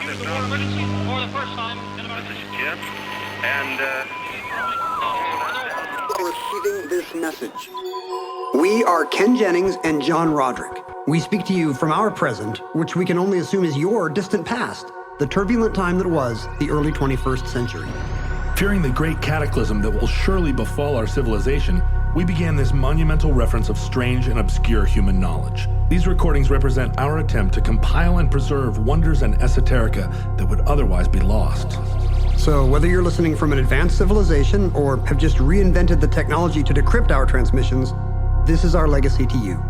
This is emergency for the first time in America. This is Jim, and receiving this message. We are Ken Jennings and John Roderick. We speak to you from our present, which we can only assume is your distant past, the turbulent time that was the early 21st century. Fearing the great cataclysm that will surely befall our civilization, we began this monumental reference of strange and obscure human knowledge. These recordings represent our attempt to compile and preserve wonders and esoterica that would otherwise be lost. So whether you're listening from an advanced civilization or have just reinvented the technology to decrypt our transmissions, this is our legacy to you.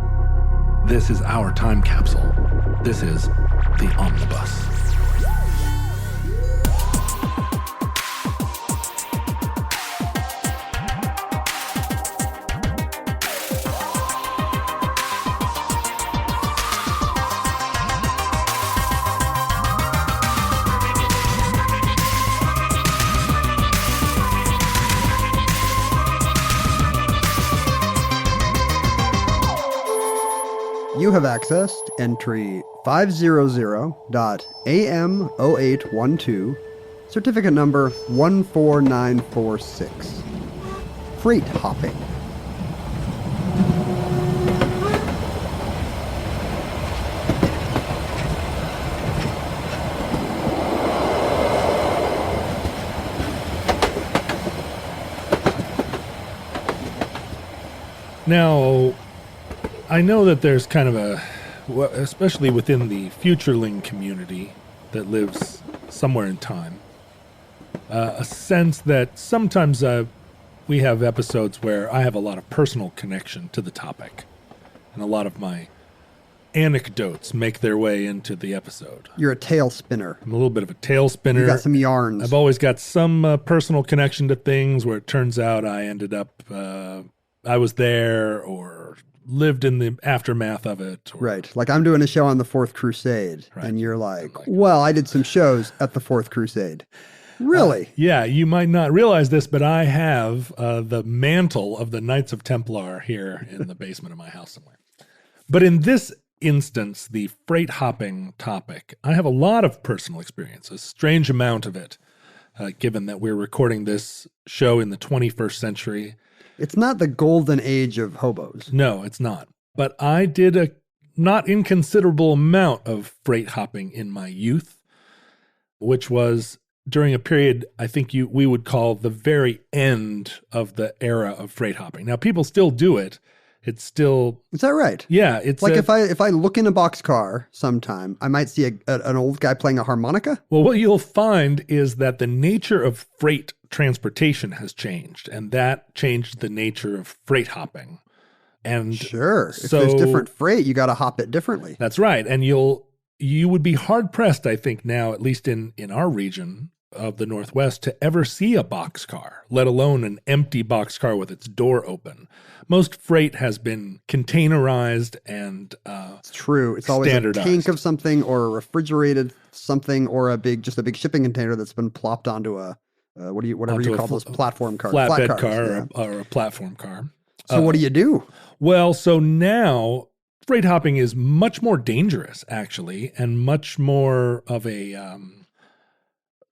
This is our time capsule. This is the Omnibus. You have accessed entry 500.AM0812, certificate number 14946. Freighthopping. Now, I know that there's kind of especially within the futureling community that lives somewhere in time, a sense that sometimes we have episodes where I have a lot of personal connection to the topic, and a lot of my anecdotes make their way into the episode. You're a tail spinner. I'm a little bit of a tail spinner. You got some yarns. I've always got some personal connection to things where it turns out I ended up, I was there or lived in the aftermath of it. Right. Like I'm doing a show on the Fourth Crusade, right. And you're like, well, I did some shows at the Fourth Crusade. Really? Yeah, you might not realize this, but I have the mantle of the Knights of Templar here in the basement of my house somewhere. But in this instance, the freight hopping topic, I have a lot of personal experience, a strange amount of it, given that we're recording this show in the 21st century. It's not the golden age of hobos. No, it's not. But I did a not inconsiderable amount of freight hopping in my youth, which was during a period I think we would call the very end of the era of freight hopping. Now, people still do it. It's still... Is that right? Yeah. It's like if I look in a boxcar sometime, I might see an old guy playing a harmonica. Well, what you'll find is that the nature of freight transportation has changed, and that changed the nature of freight hopping. And sure, so, if there's different freight, you got to hop it differently. That's right, and you would be hard pressed, I think, now, at least in our region of the Northwest, to ever see a boxcar, let alone an empty boxcar with its door open. Most freight has been containerized and it's true. It's always a tank of something or a refrigerated something or just a big shipping container that's been plopped onto a whatever you call those platform cars. Flatbed car or a platform car. So what do you do? Well, so now freight hopping is much more dangerous, actually, and much more of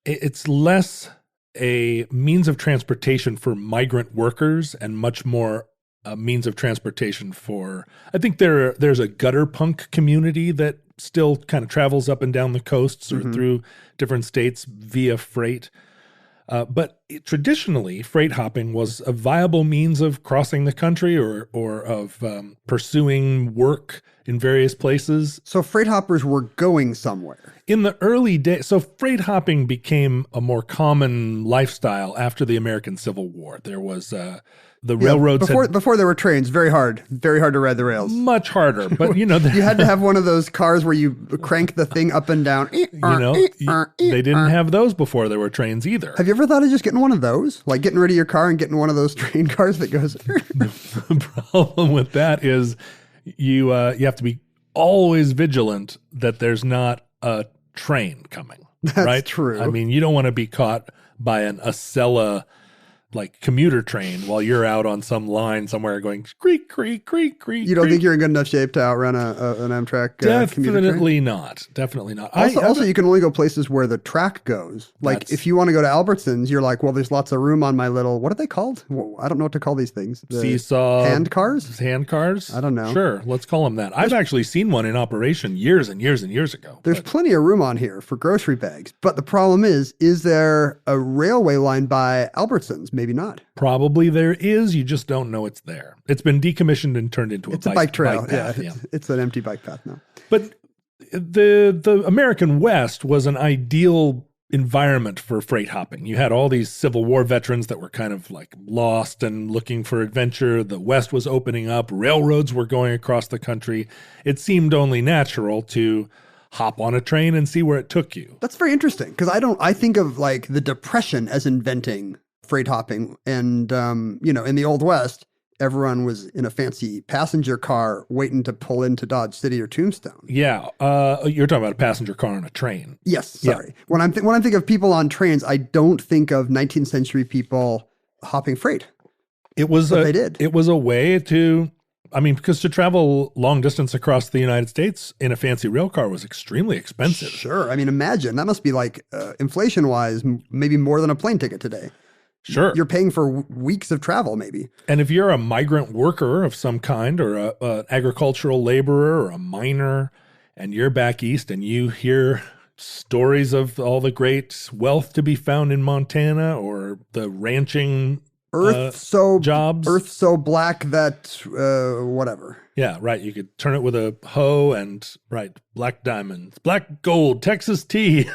it's less a means of transportation for migrant workers and much more a means of transportation for, I think there's a gutter punk community that still kind of travels up and down the coasts or through different states via freight. But traditionally, freight hopping was a viable means of crossing the country or of pursuing work in various places. So freight hoppers were going somewhere. In the early days, so freight hopping became a more common lifestyle after the American Civil War. There was the railroads before there were trains. Very hard to ride the rails. Much harder, but you had to have one of those cars where you crank the thing up and down. They didn't have those before there were trains either. Have you ever thought of just getting one of those, like getting rid of your car and getting one of those train cars that goes? The problem with that is you have to be always vigilant that there's not a train coming. That's right? true. I mean, you don't want to be caught by an Acela like commuter train while you're out on some line somewhere going creak, creak, creak, creak. You don't creak. think you're in good enough shape to outrun an Amtrak commuter train? Definitely not. Definitely not. Also, you can only go places where the track goes. Like That's- if you want to go to Albertsons, you're like, well, there's lots of room on my little, what are they called? Well, I don't know what to call these things. The seesaw hand cars? Hand cars? I don't know. Sure, let's call them that. I've actually seen one in operation years and years and years ago. There's plenty of room on here for grocery bags. But the problem is there a railway line by Albertsons? Maybe not. Probably there is. You just don't know it's there. It's been decommissioned and turned into It's a bike trail. path, It's an empty bike path now. But the American West was an ideal environment for freight hopping. You had all these Civil War veterans that were kind of like lost and looking for adventure. The West was opening up. Railroads were going across the country. It seemed only natural to hop on a train and see where it took you. That's very interesting because I think of like the Depression as inventing freight hopping. And, in the Old West, everyone was in a fancy passenger car waiting to pull into Dodge City or Tombstone. Yeah. You're talking about a passenger car on a train. Yes. Sorry. Yeah. When I think of people on trains, I don't think of 19th century people hopping freight. It was they did. It was a way to, because to travel long distance across the United States in a fancy rail car was extremely expensive. Sure. Imagine that must be like inflation wise, maybe more than a plane ticket today. Sure. You're paying for weeks of travel, maybe. And if you're a migrant worker of some kind or an agricultural laborer or a miner, and you're back east and you hear stories of all the great wealth to be found in Montana or the ranching jobs. Earth so black that whatever. Yeah, right. You could turn it with a hoe and, black diamonds, black gold, Texas tea.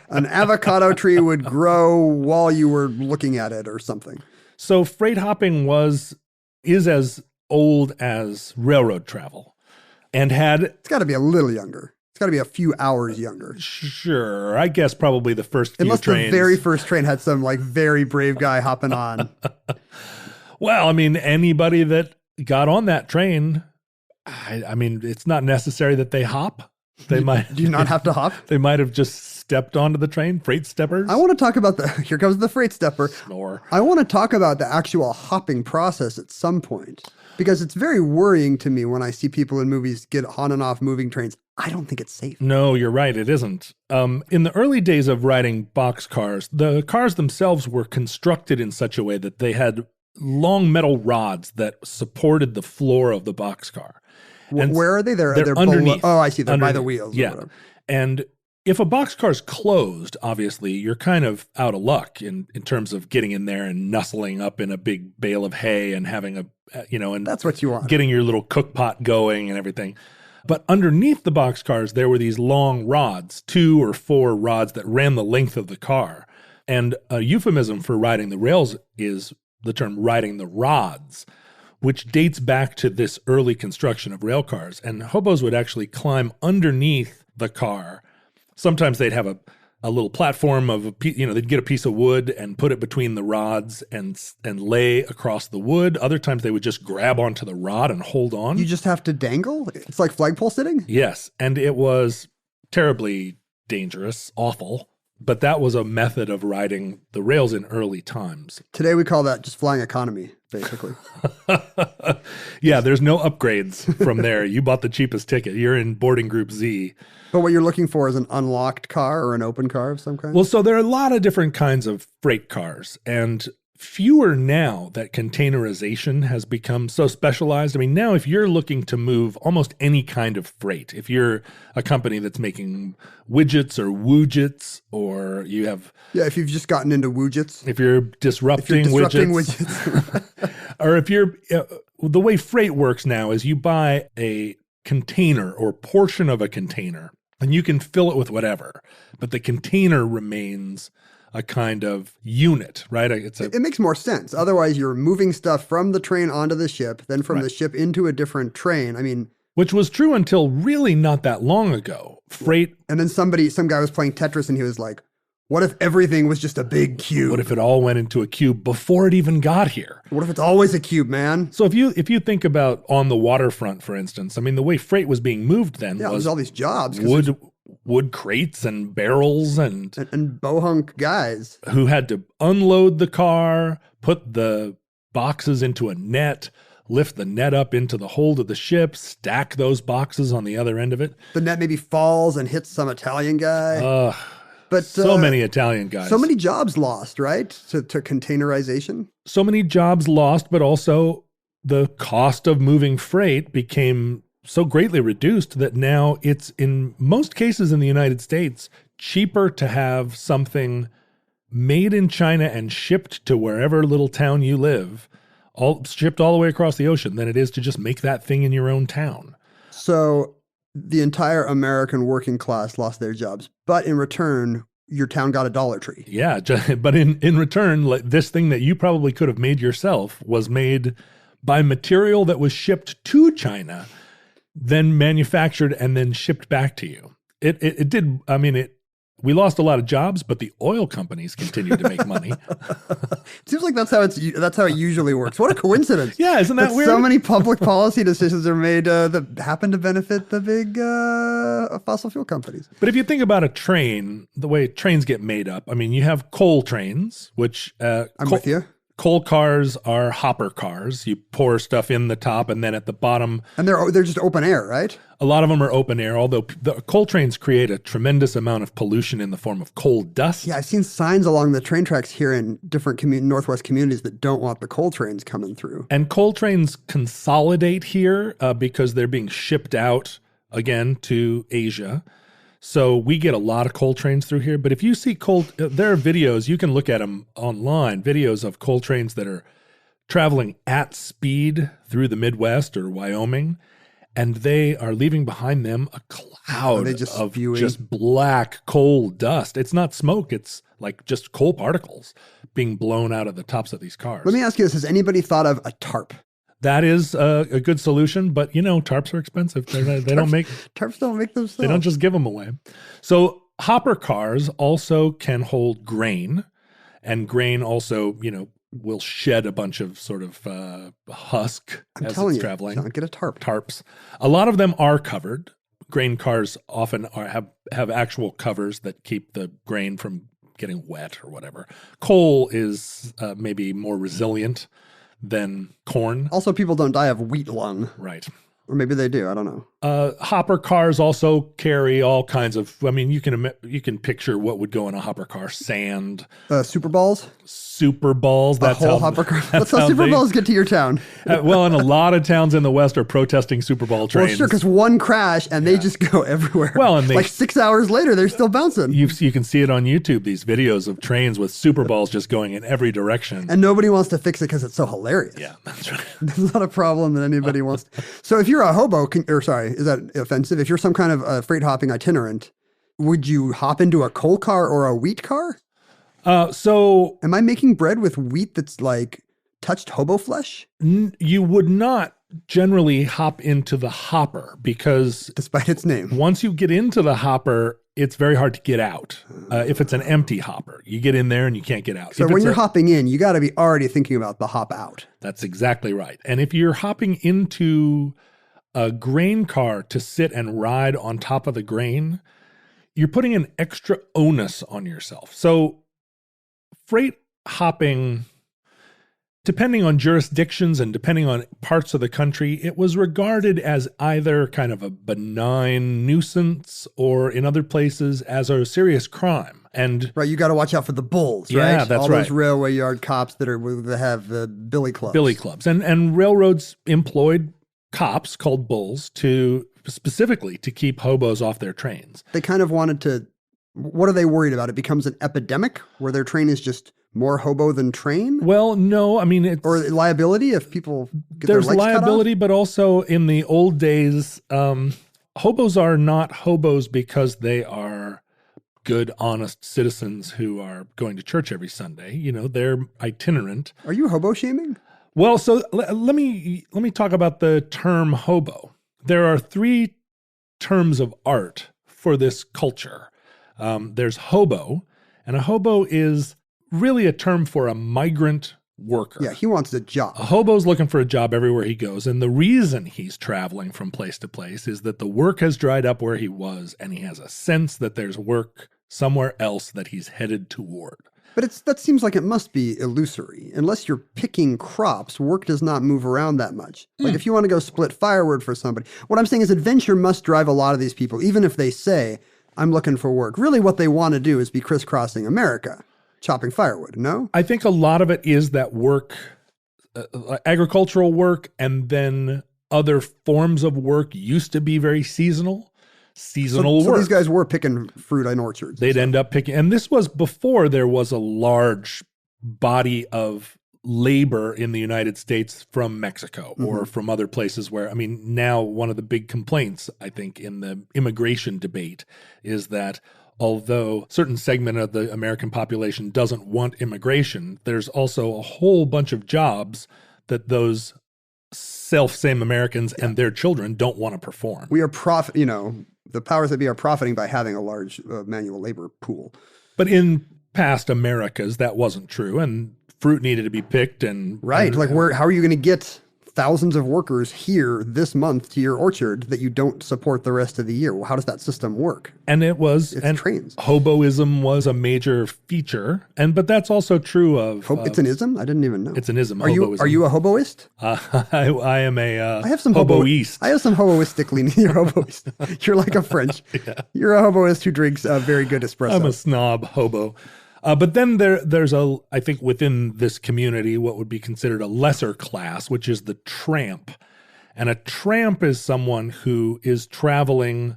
An avocado tree would grow while you were looking at it or something. So freight hopping is as old as railroad travel and It's got to be a little younger. It's got to be a few hours younger. Sure. I guess probably the first few Unless trains. the very first train had some like very brave guy hopping on. Well, anybody that got on that train, it's not necessary that they hop. They might. Do you not have to hop? They might have just stepped onto the train, freight steppers. I want to talk about here comes the freight stepper. Snore. I want to talk about the actual hopping process at some point because it's very worrying to me when I see people in movies get on and off moving trains. I don't think it's safe. No, you're right. It isn't. In the early days of riding boxcars, the cars themselves were constructed in such a way that they had long metal rods that supported the floor of the boxcar. And where are they? They're underneath. Below. Oh, I see. They're by Underneath. the wheels. Yeah. Or whatever. And if a boxcar's closed, obviously, you're kind of out of luck in terms of getting in there and nuzzling up in a big bale of hay and having and that's what you want. Getting your little cook pot going and everything. But underneath the boxcars, there were these long rods, 2 or 4 rods that ran the length of the car. And a euphemism for riding the rails is the term riding the rods, which dates back to this early construction of rail cars. And hobos would actually climb underneath the car. Sometimes they'd have a little platform of they'd get a piece of wood and put it between the rods and lay across the wood. Other times they would just grab onto the rod and hold on. You just have to dangle? It's like flagpole sitting? Yes, and it was terribly dangerous, awful. But that was a method of riding the rails in early times. Today we call that just flying economy, basically. Yeah, there's no upgrades from there. You bought the cheapest ticket. You're in boarding group Z. But what you're looking for is an unlocked car or an open car of some kind? Well, so there are a lot of different kinds of freight cars, and fewer now that containerization has become so specialized. Now if you're looking to move almost any kind of freight, if you're a company that's making widgets or woojits, or you have... Yeah, if you've just gotten into woojits. If you're disrupting widgets. Or if you're... the way freight works now is you buy a container or portion of a container, and you can fill it with whatever, but the container remains a kind of unit, right? It makes more sense. Otherwise, you're moving stuff from the train onto the ship, then from the ship into a different train. Which was true until really not that long ago. Freight. And then some guy was playing Tetris and he was like, what if everything was just a big cube? What if it all went into a cube before it even got here? What if it's always a cube, man? So if you think about on the waterfront, for instance, the way freight was being moved then was was all these jobs. wood crates and barrels and bohunk guys who had to unload the car, put the boxes into a net, lift the net up into the hold of the ship, stack those boxes on the other end of it. The net maybe falls and hits some Italian guy. But so many Italian guys. So many jobs lost, right? To containerization. So many jobs lost, but also the cost of moving freight became so greatly reduced that now it's, in most cases in the United States, cheaper to have something made in China and shipped to wherever little town you live, shipped all the way across the ocean, than it is to just make that thing in your own town. So the entire American working class lost their jobs, but in return, your town got a Dollar Tree. Yeah, but in return, like, this thing that you probably could have made yourself was made by material that was shipped to China, then manufactured and then shipped back to you. It did. I mean, we lost a lot of jobs, but the oil companies continued to make money. Seems like that's how it usually works. What a coincidence! Yeah, isn't that weird? So many public policy decisions are made that happen to benefit the big fossil fuel companies. But if you think about a train, the way trains get made up, I mean, you have coal trains, which I'm with you. Coal cars are hopper cars. You pour stuff in the top and then at the bottom. And they're just open air, right? A lot of them are open air, although the coal trains create a tremendous amount of pollution in the form of coal dust. Yeah, I've seen signs along the train tracks here in different Northwest communities that don't want the coal trains coming through. And coal trains consolidate here because they're being shipped out, again, to Asia. So we get a lot of coal trains through here. But if you see there are videos, you can look at them online, videos of coal trains that are traveling at speed through the Midwest or Wyoming, and they are leaving behind them a cloud of just black coal dust. It's not smoke. It's like just coal particles being blown out of the tops of these cars. Let me ask you this. Has anybody thought of a tarp? That is a good solution, but tarps are expensive. They don't make tarps. Don't make themselves. They don't just give them away. So hopper cars also can hold grain, and grain also, will shed a bunch of sort of husk as it's traveling. John, get a tarp. Tarps. A lot of them are covered. Grain cars often have actual covers that keep the grain from getting wet or whatever. Coal is maybe more resilient than corn. Also, people don't die of wheat lung. Right. Or maybe they do. I don't know. Hopper cars also carry all kinds of, you can picture what would go in a hopper car. Sand. Super balls? Super balls. That's whole hopper car. That's how super balls get to your town. Well, and a lot of towns in the West are protesting Super Ball trains. Well, sure, because one crash and they just go everywhere. Well, and like 6 hours later, they're still bouncing. You can see it on YouTube, these videos of trains with Super Balls just going in every direction. And nobody wants to fix it because it's so hilarious. Yeah, that's right. That's not a problem that anybody wants. So if you're a hobo, is that offensive? If you're some kind of freight hopping itinerant, would you hop into a coal car or a wheat car? So am I making bread with wheat that's like touched hobo flesh? You would not generally hop into the hopper because, despite its name, once you get into the hopper, it's very hard to get out. If it's an empty hopper, you get in there and you can't get out. So when you're hopping in, you got to be already thinking about the hop out. That's exactly right. And if you're hopping into a grain car to sit and ride on top of the grain, you're putting an extra onus on yourself. So freight hopping, depending on jurisdictions and depending on parts of the country, it was regarded as either kind of a benign nuisance or in other places as a serious crime. And right, you got to watch out for the bulls, right? Yeah, that's all right. Those railway yard cops that have billy clubs. Billy clubs. And railroads employed cops called bulls specifically to keep hobos off their trains. They kind of wanted to, what are they worried about? It becomes an epidemic where their train is just more hobo than train? Well, no, I mean, it's... Or liability if people get their legs cut off? There's liability, but also in the old days, hobos are not hobos because they are good, honest citizens who are going to church every Sunday. They're itinerant. Are you hobo shaming? Well, so let me talk about the term hobo. There are 3 terms of art for this culture. There's hobo, and a hobo is really a term for a migrant worker. Yeah, he wants a job. A hobo's looking for a job everywhere he goes, and the reason he's traveling from place to place is that the work has dried up where he was, and he has a sense that there's work somewhere else that he's headed toward. But that seems like it must be illusory. Unless you're picking crops, work does not move around that much. Like if you want to go split firewood for somebody, what I'm saying is adventure must drive a lot of these people, even if they say, I'm looking for work. Really what they want to do is be crisscrossing America, chopping firewood, no? I think a lot of it is that work, agricultural work, and then other forms of work used to be very seasonal work. So these guys were picking fruit in orchards. They'd end up picking, and this was before there was a large body of labor in the United States from Mexico or from other places where, I mean, now one of the big complaints, I think, in the immigration debate is that although a certain segment of the American population doesn't want immigration, there's also a whole bunch of jobs that those self-same Americans and their children don't want to perform. We are the powers that be are profiting by having a large manual labor pool. But in past Americas, that wasn't true, and fruit needed to be picked. Right, how are you going to get thousands of workers here this month to your orchard that you don't support the rest of the year? Well, how does that system work? And it's trains. Hoboism was a major feature, but that's also true of. It's an ism? I didn't even know. It's an ism. Are you a hoboist? I am a. I have some hoboist. I have some hoboistic leaning. You're hoboist. You're like a French. Yeah. You're a hoboist who drinks very good espresso. I'm a snob hobo. But then there's I think within this community, what would be considered a lesser class, which is the tramp. And a tramp is someone who is traveling,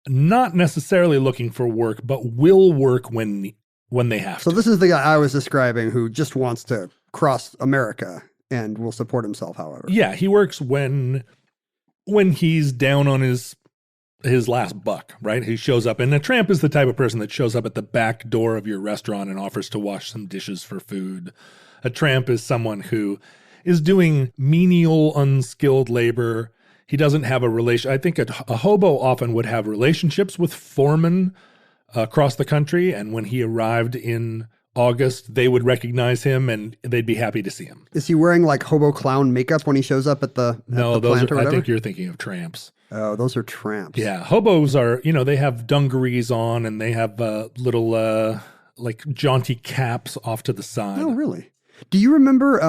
not necessarily looking for work, but will work when they have to. So this is the guy I was describing who just wants to cross America and will support himself, however. Yeah, he works when he's down on his last buck, right? He shows up, and a tramp is the type of person that shows up at the back door of your restaurant and offers to wash some dishes for food. A tramp is someone who is doing menial, unskilled labor. He doesn't have a relation. I think a hobo often would have relationships with foremen across the country, and when he arrived in August, they would recognize him and they'd be happy to see him. Is he wearing like hobo clown makeup when he shows up at the No, plant or whatever? I think you're thinking of tramps. Oh, those are tramps. Yeah, hobos are, they have dungarees on and they have little like jaunty caps off to the side. Oh, really? Do you remember,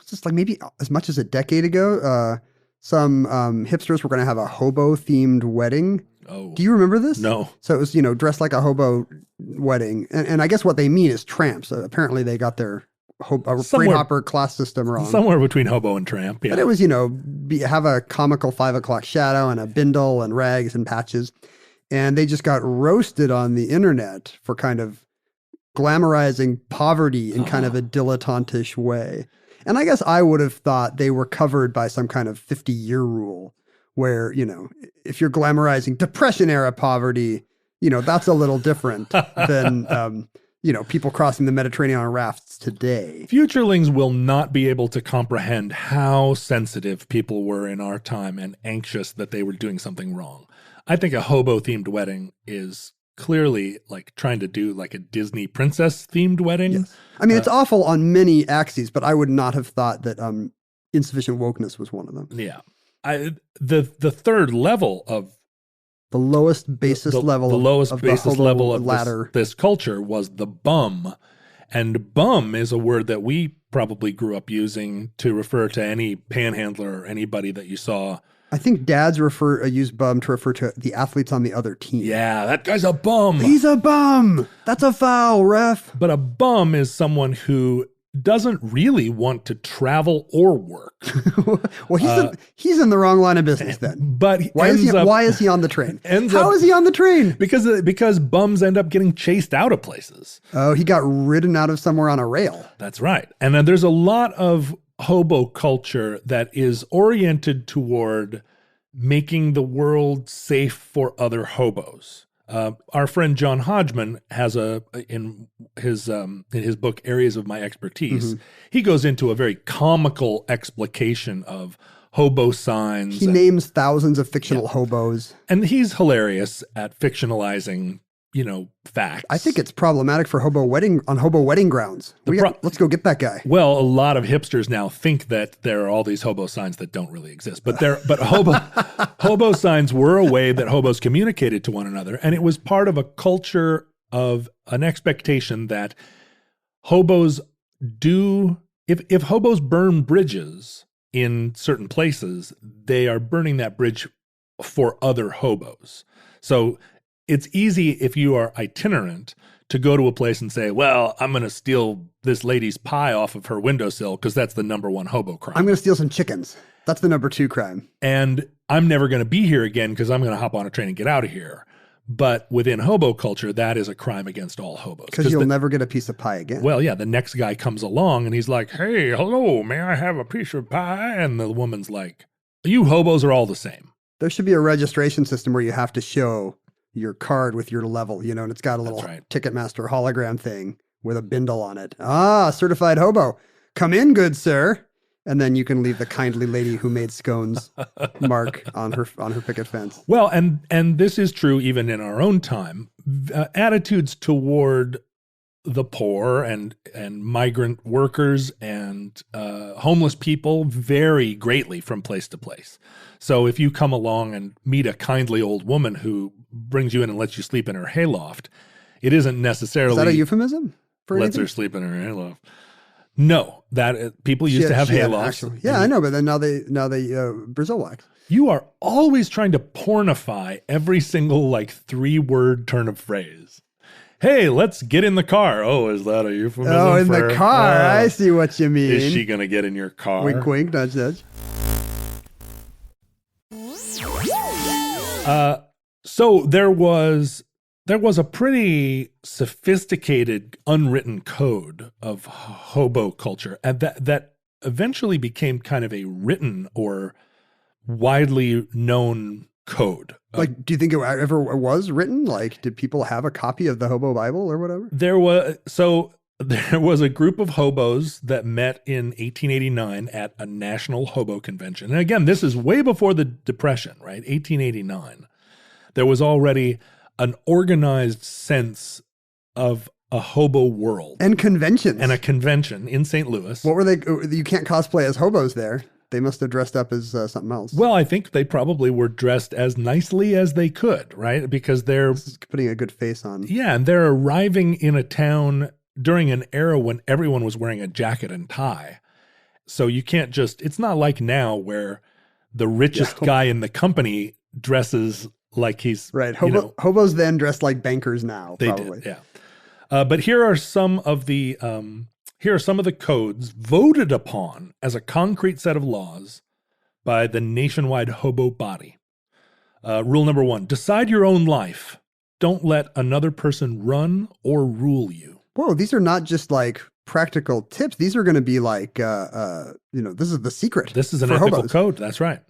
just like maybe as much as a decade ago, some hipsters were going to have a hobo-themed wedding? Oh. Do you remember this? No. So it was, dressed like a hobo wedding. And I guess what they mean is tramps. Apparently they got their Freighthopping class system wrong. Somewhere between hobo and tramp, yeah. But it was, have a comical 5 o'clock shadow and a bindle and rags and patches. And they just got roasted on the internet for kind of glamorizing poverty in kind of a dilettantish way. And I guess I would have thought they were covered by some kind of 50-year rule where, if you're glamorizing Depression-era poverty, that's a little different than, people crossing the Mediterranean on rafts today. Futurelings will not be able to comprehend how sensitive people were in our time and anxious that they were doing something wrong. I think a hobo-themed wedding is clearly like trying to do like a Disney princess-themed wedding. Yes. I mean, it's awful on many axes, but I would not have thought that insufficient wokeness was one of them. Yeah. The third level of the lowest basis level, the lowest basis level of ladder. This culture was the bum, and bum is a word that we probably grew up using to refer to any panhandler or anybody that you saw. I think dads use bum to refer to the athletes on the other team. Yeah, that guy's a bum. He's a bum. That's a foul, ref. But a bum is someone who doesn't really want to travel or work. Well, he's in the wrong line of business then. But why is he on the train? How is he on the train? Because bums end up getting chased out of places. Oh, he got ridden out of somewhere on a rail. That's right. And then there's a lot of hobo culture that is oriented toward making the world safe for other hobos. Our friend John Hodgman has in his book Areas of My Expertise, he goes into a very comical explication of hobo signs. He names thousands of fictional hobos. And he's hilarious at fictionalizing, facts. I think it's problematic for hobo wedding grounds. Let's go get that guy. Well, a lot of hipsters now think that there are all these hobo signs that don't really exist, but hobo signs were a way that hobos communicated to one another, and it was part of a culture of an expectation that hobos do. If hobos burn bridges in certain places, they are burning that bridge for other hobos. So it's easy if you are itinerant to go to a place and say, well, I'm going to steal this lady's pie off of her windowsill because that's the number one hobo crime. I'm going to steal some chickens. That's the number 2 crime. And I'm never going to be here again because I'm going to hop on a train and get out of here. But within hobo culture, that is a crime against all hobos. Because you'll never get a piece of pie again. Well, yeah, the next guy comes along and he's like, hey, hello, may I have a piece of pie? And the woman's like, you hobos are all the same. There should be a registration system where you have to show your card with your level, and it's got a little Ticketmaster hologram thing with a bindle on it. Ah, certified hobo. Come in, good sir. And then you can leave the kindly lady who made scones mark on her picket fence. Well, and this is true even in our own time. Attitudes toward the poor and migrant workers and homeless people vary greatly from place to place. So if you come along and meet a kindly old woman who brings you in and lets you sleep in her hayloft, it isn't necessarily... Is that a euphemism for lets anything? her sleep in her hayloft. No, that people used to have haylofts. Yeah, I know, but then now they Brazil wax. You are always trying to pornify every single 3-word turn of phrase. Hey, let's get in the car. Oh, is that a euphemism? Oh, in the car. I see what you mean. Is she going to get in your car? Wink, wink, nudge, nudge. So there was a pretty sophisticated unwritten code of hobo culture, and that eventually became kind of a written or widely known code. Do you think it ever was written? Did people have a copy of the Hobo Bible or whatever? There was a group of hobos that met in 1889 at a national hobo convention. And again, this is way before the Depression, right? 1889. There was already an organized sense of a hobo world. And conventions. And a convention in St. Louis. What were they? You can't cosplay as hobos there. They must have dressed up as something else. Well, I think they probably were dressed as nicely as they could, right? Because they're putting a good face on. Yeah, and they're arriving in a town during an era when everyone was wearing a jacket and tie. So you can't just, it's not like now where the richest guy in the company dresses like he's right. Hobos then dressed like bankers now. They probably. did, yeah. But here are some of the codes voted upon as a concrete set of laws by the nationwide hobo body. Rule number 1: decide your own life. Don't let another person run or rule you. Whoa, these are not just practical tips. These are going to be this is the secret. This is an ethical code. That's right.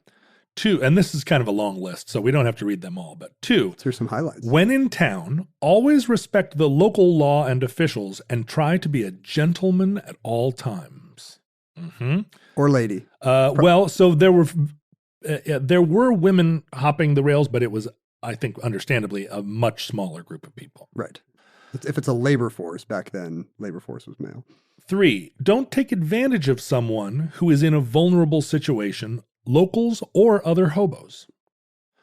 2, and this is kind of a long list, so we don't have to read them all, but 2. Here's some highlights. When in town, always respect the local law and officials and try to be a gentleman at all times. Mm-hmm. Or lady. So there were women hopping the rails, but it was, I think, understandably, a much smaller group of people. Right. If it's a labor force, back then, labor force was male. 3, don't take advantage of someone who is in a vulnerable situation, locals or other hobos.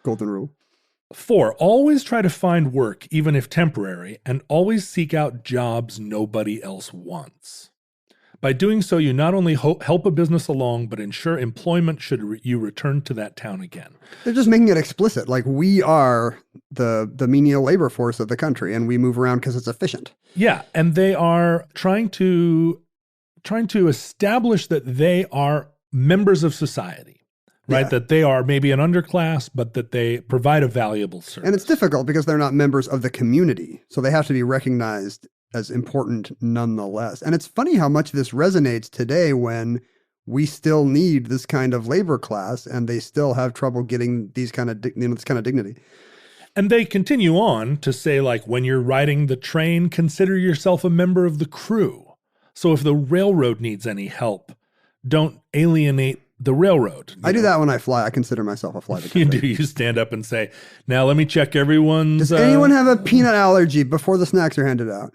Golden rule. 4, always try to find work, even if temporary, and always seek out jobs nobody else wants. By doing so, you not only help a business along, but ensure employment should you return to that town again. They're just making it explicit. We are the menial labor force of the country, and we move around because it's efficient. Yeah, and they are trying to establish that they are members of society. Right, that they are maybe an underclass, but that they provide a valuable service. And it's difficult because they're not members of the community. So they have to be recognized as important nonetheless. And it's funny how much this resonates today when we still need this kind of labor class and they still have trouble getting this kind of dignity. And they continue on to say, when you're riding the train, consider yourself a member of the crew. So if the railroad needs any help, don't alienate the railroad. I do that when I fly. I consider myself a flight You attendant. do. You stand up and say, now let me check everyone's... Does anyone have a peanut allergy before the snacks are handed out?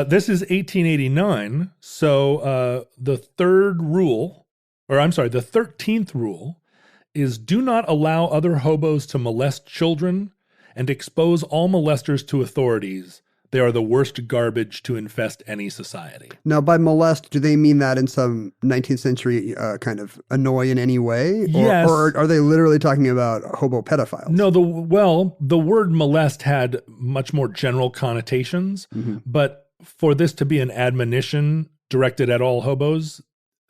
This is 1889. So the 13th rule is do not allow other hobos to molest children and expose all molesters to authorities. They are the worst garbage to infest any society. Now, by molest, do they mean that in some 19th century kind of annoy in any way? Yes. Or are they literally talking about hobo pedophiles? No, the word molest had much more general connotations, but for this to be an admonition directed at all hobos,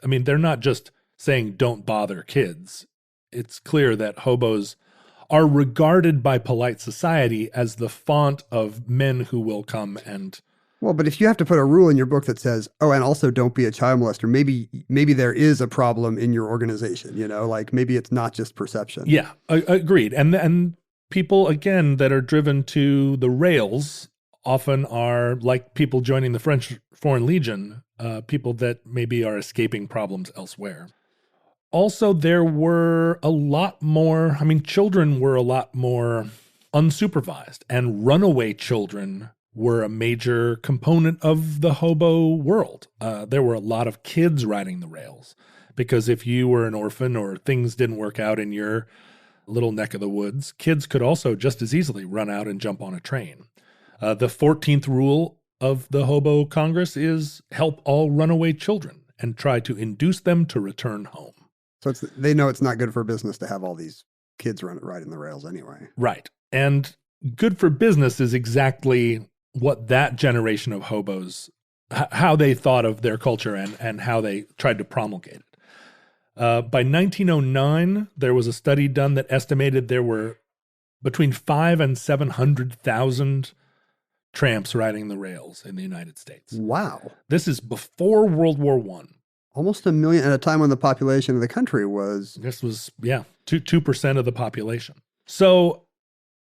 I mean, they're not just saying don't bother kids. It's clear that hobos are regarded by polite society as the font of men who will come and... Well, but if you have to put a rule in your book that says, oh, and also don't be a child molester, maybe there is a problem in your organization, like maybe it's not just perception. Yeah, agreed. And people, again, that are driven to the rails often are like people joining the French Foreign Legion, people that maybe are escaping problems elsewhere. Also, there were a lot more, children were a lot more unsupervised, and runaway children were a major component of the hobo world. There were a lot of kids riding the rails, because if you were an orphan or things didn't work out in your little neck of the woods, kids could also just as easily run out and jump on a train. The 14th rule of the Hobo Congress is help all runaway children and try to induce them to return home. So they know it's not good for business to have all these kids riding the rails anyway. Right. And good for business is exactly what that generation of hobos, how they thought of their culture and how they tried to promulgate it. By 1909, there was a study done that estimated there were between 500,000 and 700,000 tramps riding the rails in the United States. Wow. This is before World War I. Almost 1 million at a time when the population of the country was... This was, 2% of the population. So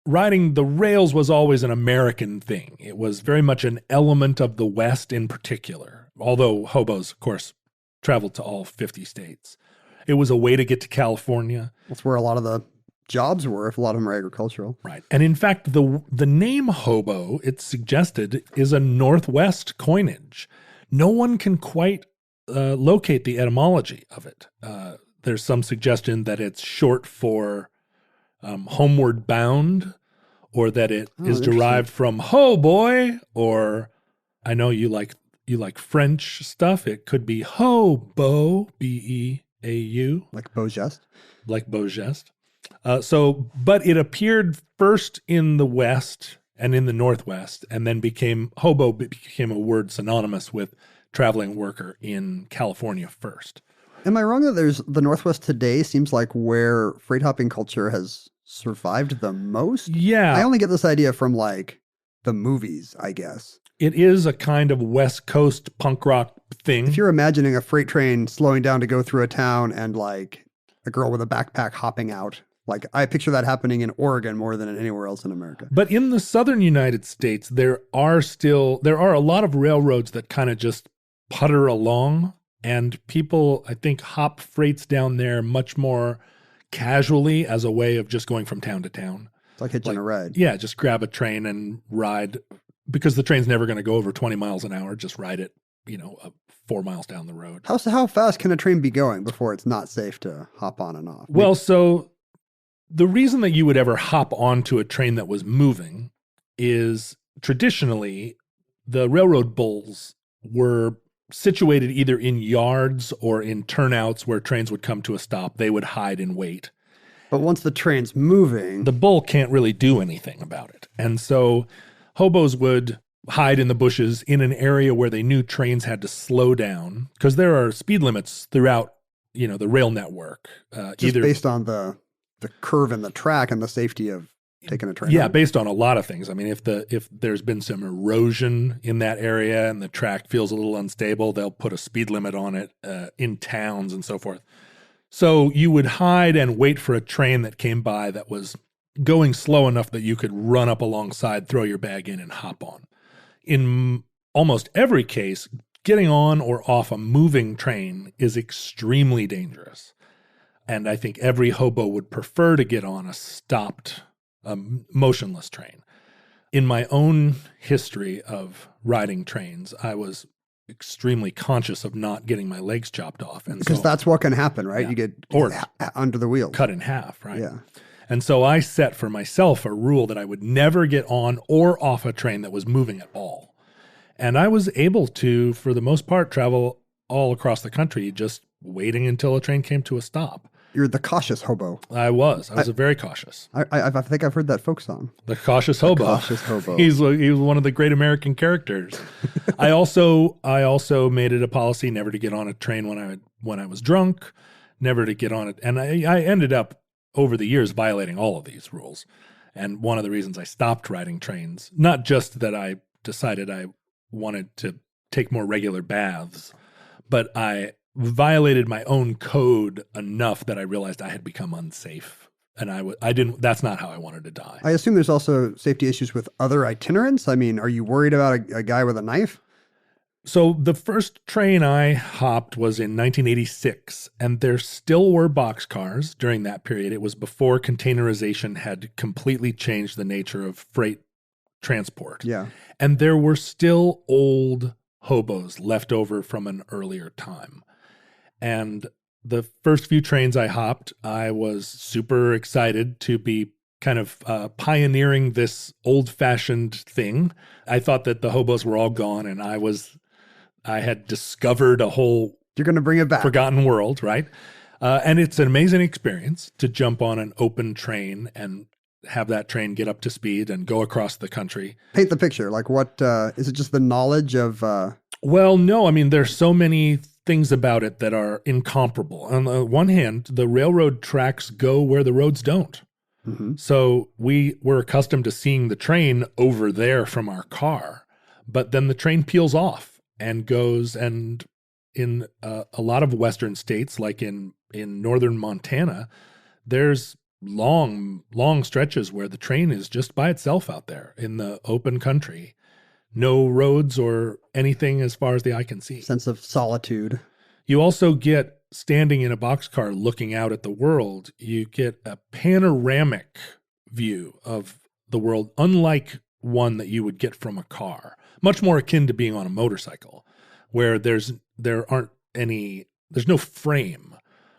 riding the rails was always an American thing. It was very much an element of the West in particular, although hobos, of course, traveled to all 50 states. It was a way to get to California. That's where a lot of the jobs were, if a lot of them are agricultural. Right. And in fact, the name hobo, it's suggested, is a Northwest coinage. No one can quite locate the etymology of it. There's some suggestion that it's short for homeward bound, or that it is derived from ho boy, or I know you like French stuff. It could be hobo, B-E-A-U. Like beau geste? Like beau geste. But it appeared first in the West and in the Northwest, and then hobo became a word synonymous with traveling worker in California first. Am I wrong that the Northwest today seems like where freight hopping culture has survived the most? Yeah. I only get this idea from like the movies, I guess. It is a kind of West Coast punk rock thing. If you're imagining a freight train slowing down to go through a town and like a girl with a backpack hopping out, like I picture that happening in Oregon more than anywhere else in America. But in the southern United States, there are a lot of railroads that kind of just putter along, and people, I think, hop freights down there much more casually as a way of just going from town to town. It's like hitching a ride. Yeah, just grab a train and ride, because the train's never going to go over 20 miles an hour. Just ride it, 4 miles down the road. How fast can a train be going before it's not safe to hop on and off? Well, so the reason that you would ever hop onto a train that was moving is traditionally the railroad bulls were situated either in yards or in turnouts where trains would come to a stop. They would hide and wait. But once the train's moving, the bull can't really do anything about it. And so hobos would hide in the bushes in an area where they knew trains had to slow down, because there are speed limits throughout, the rail network. Just based on the curve in the track and the safety of taking a train. Yeah, based on a lot of things. I mean, if there's been some erosion in that area and the track feels a little unstable, they'll put a speed limit on it in towns and so forth. So you would hide and wait for a train that came by that was going slow enough that you could run up alongside, throw your bag in, and hop on. In almost every case, getting on or off a moving train is extremely dangerous. And I think every hobo would prefer to get on a stopped, motionless train. In my own history of riding trains, I was extremely conscious of not getting my legs chopped off. And Because that's what can happen, right? Yeah. You get Or under the wheels. cut in half, right? Yeah. And so I set for myself a rule that I would never get on or off a train that was moving at all. And I was able to, for the most part, travel all across the country, just waiting until a train came to a stop. You're the cautious hobo. I was very cautious. I think I've heard that folk song. The cautious hobo. Cautious hobo. He was one of the great American characters. I also made it a policy never to get on a train when I was drunk, never to get on it. And I ended up over the years violating all of these rules. And one of the reasons I stopped riding trains, not just that I decided I wanted to take more regular baths, but I violated my own code enough that I realized I had become unsafe. And I didn't, that's not how I wanted to die. I assume there's also safety issues with other itinerants. I mean, are you worried about a guy with a knife? So the first train I hopped was in 1986, and there still were boxcars during that period. It was before containerization had completely changed the nature of freight transport. Yeah. And there were still old hobos left over from an earlier time. And the first few trains I hopped, I was super excited to be kind of pioneering this old-fashioned thing. I thought that the hobos were all gone, and I had discovered a whole You're going to bring it back. forgotten world, right? And it's an amazing experience to jump on an open train and have that train get up to speed and go across the country. Paint the picture. Like what, is it just the knowledge of... Well, no, I mean, there's so many things about it that are incomparable. On the one hand, the railroad tracks go where the roads don't. Mhm. So we were accustomed to seeing the train over there from our car, but then the train peels off and goes, and in a lot of western states, like in northern Montana, there's long stretches where the train is just by itself out there in the open country. No roads or anything as far as the eye can see. sense of solitude. You also get, standing in a boxcar looking out at the world, you get a panoramic view of the world, unlike one that you would get from a car. Much more akin to being on a motorcycle, where there's no frame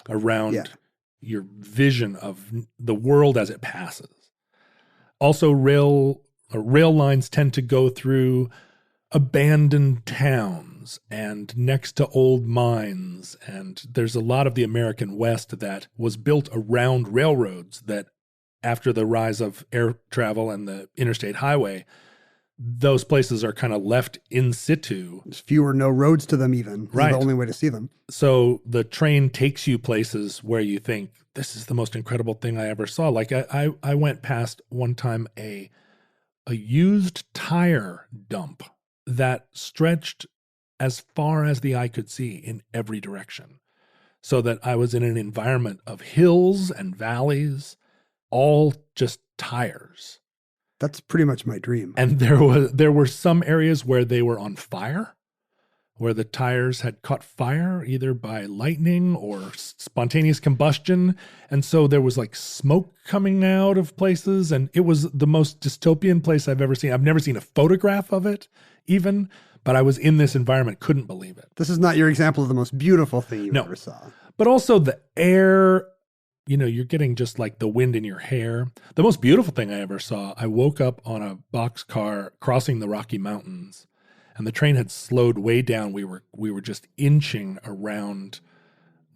around your vision of the world as it passes. Also, rail lines tend to go through abandoned towns and next to old mines. And there's a lot of the American West that was built around railroads that, after the rise of air travel and the interstate highway, those places are kind of left in situ. There's few or no roads to them even. This is Right. the only way to see them. So the train takes you places where you think, this is the most incredible thing I ever saw. Like I went past one time a used tire dump that stretched as far as the eye could see in every direction. So that I was in an environment of hills and valleys, all just tires. That's pretty much my dream. And there were some areas where they were on fire, where the tires had caught fire either by lightning or spontaneous combustion. And so there was like smoke coming out of places. And it was the most dystopian place I've ever seen. I've never seen a photograph of it even, but I was in this environment, couldn't believe it. This is not your example of the most beautiful thing you No. ever saw. But also the air, you're getting just like the wind in your hair. The most beautiful thing I ever saw, I woke up on a boxcar crossing the Rocky Mountains, and the train had slowed way down. We were just inching around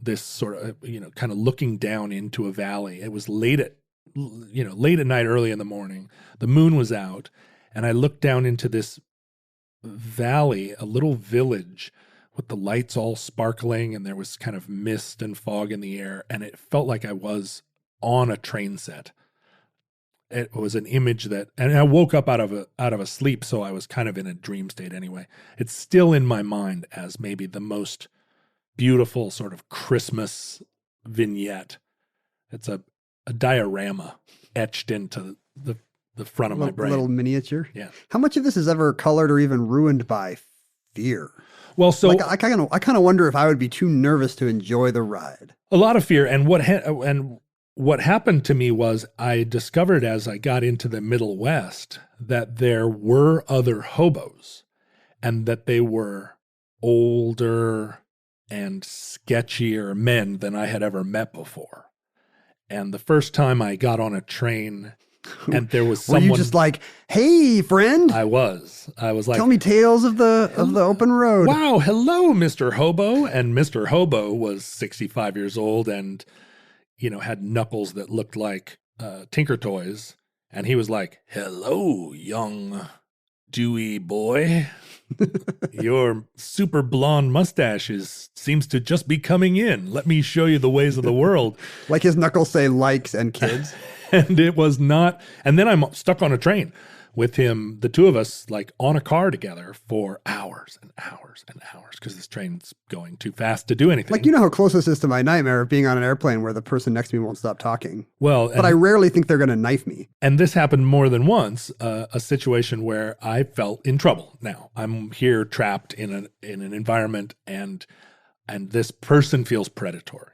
this sort of, kind of looking down into a valley. It was late at night, early in the morning. The moon was out, and I looked down into this valley, a little village with the lights all sparkling, and there was kind of mist and fog in the air, and it felt like I was on a train set. It was an image and I woke up out of a sleep, so I was kind of in a dream state anyway. It's still in my mind as maybe the most beautiful sort of Christmas vignette. It's a diorama etched into the front of my brain. A little miniature. Yeah. How much of this is ever colored or even ruined by fear? Well, so Like, I kind of wonder if I would be too nervous to enjoy the ride. a lot of fear. And what happened to me was I discovered as I got into the Middle West that there were other hobos and that they were older and sketchier men than I had ever met before. And the first time I got on a train and there was someone. Were you just like, hey, friend? I was like, tell me tales of the open road. Wow, hello, Mr. Hobo. And Mr. Hobo was 65 years old and, had knuckles that looked like Tinker Toys. And he was like, hello, young Dewey boy. Your super blonde mustache seems to just be coming in. Let me show you the ways of the world. Like his knuckles say likes and kids. And it was not. And then I'm stuck on a train with him, the two of us, like on a car together for hours and hours and hours because this train's going too fast to do anything. Like, you know how close this is to my nightmare of being on an airplane where the person next to me won't stop talking. Well, but I rarely think they're going to knife me. And this happened more than once, a situation where I felt in trouble. Now I'm here trapped in an environment and this person feels predatory.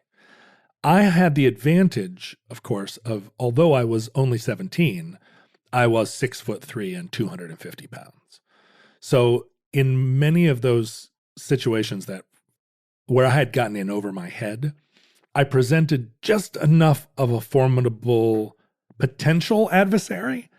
I had the advantage, of course, of although I was only 17, I was 6'3" and 250 pounds. So in many of those situations where I had gotten in over my head, I presented just enough of a formidable potential adversary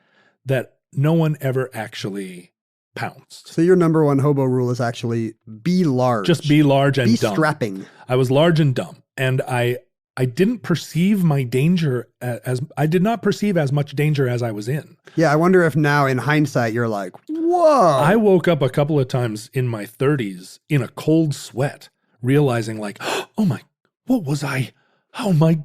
that no one ever actually pounced. So your number one hobo rule is actually be large. Just be large and dumb. Be strapping. I was large and dumb. And I didn't perceive my danger I did not perceive as much danger as I was in. Yeah, I wonder if now in hindsight you're like, whoa. I woke up a couple of times in my 30s in a cold sweat, realizing like, oh my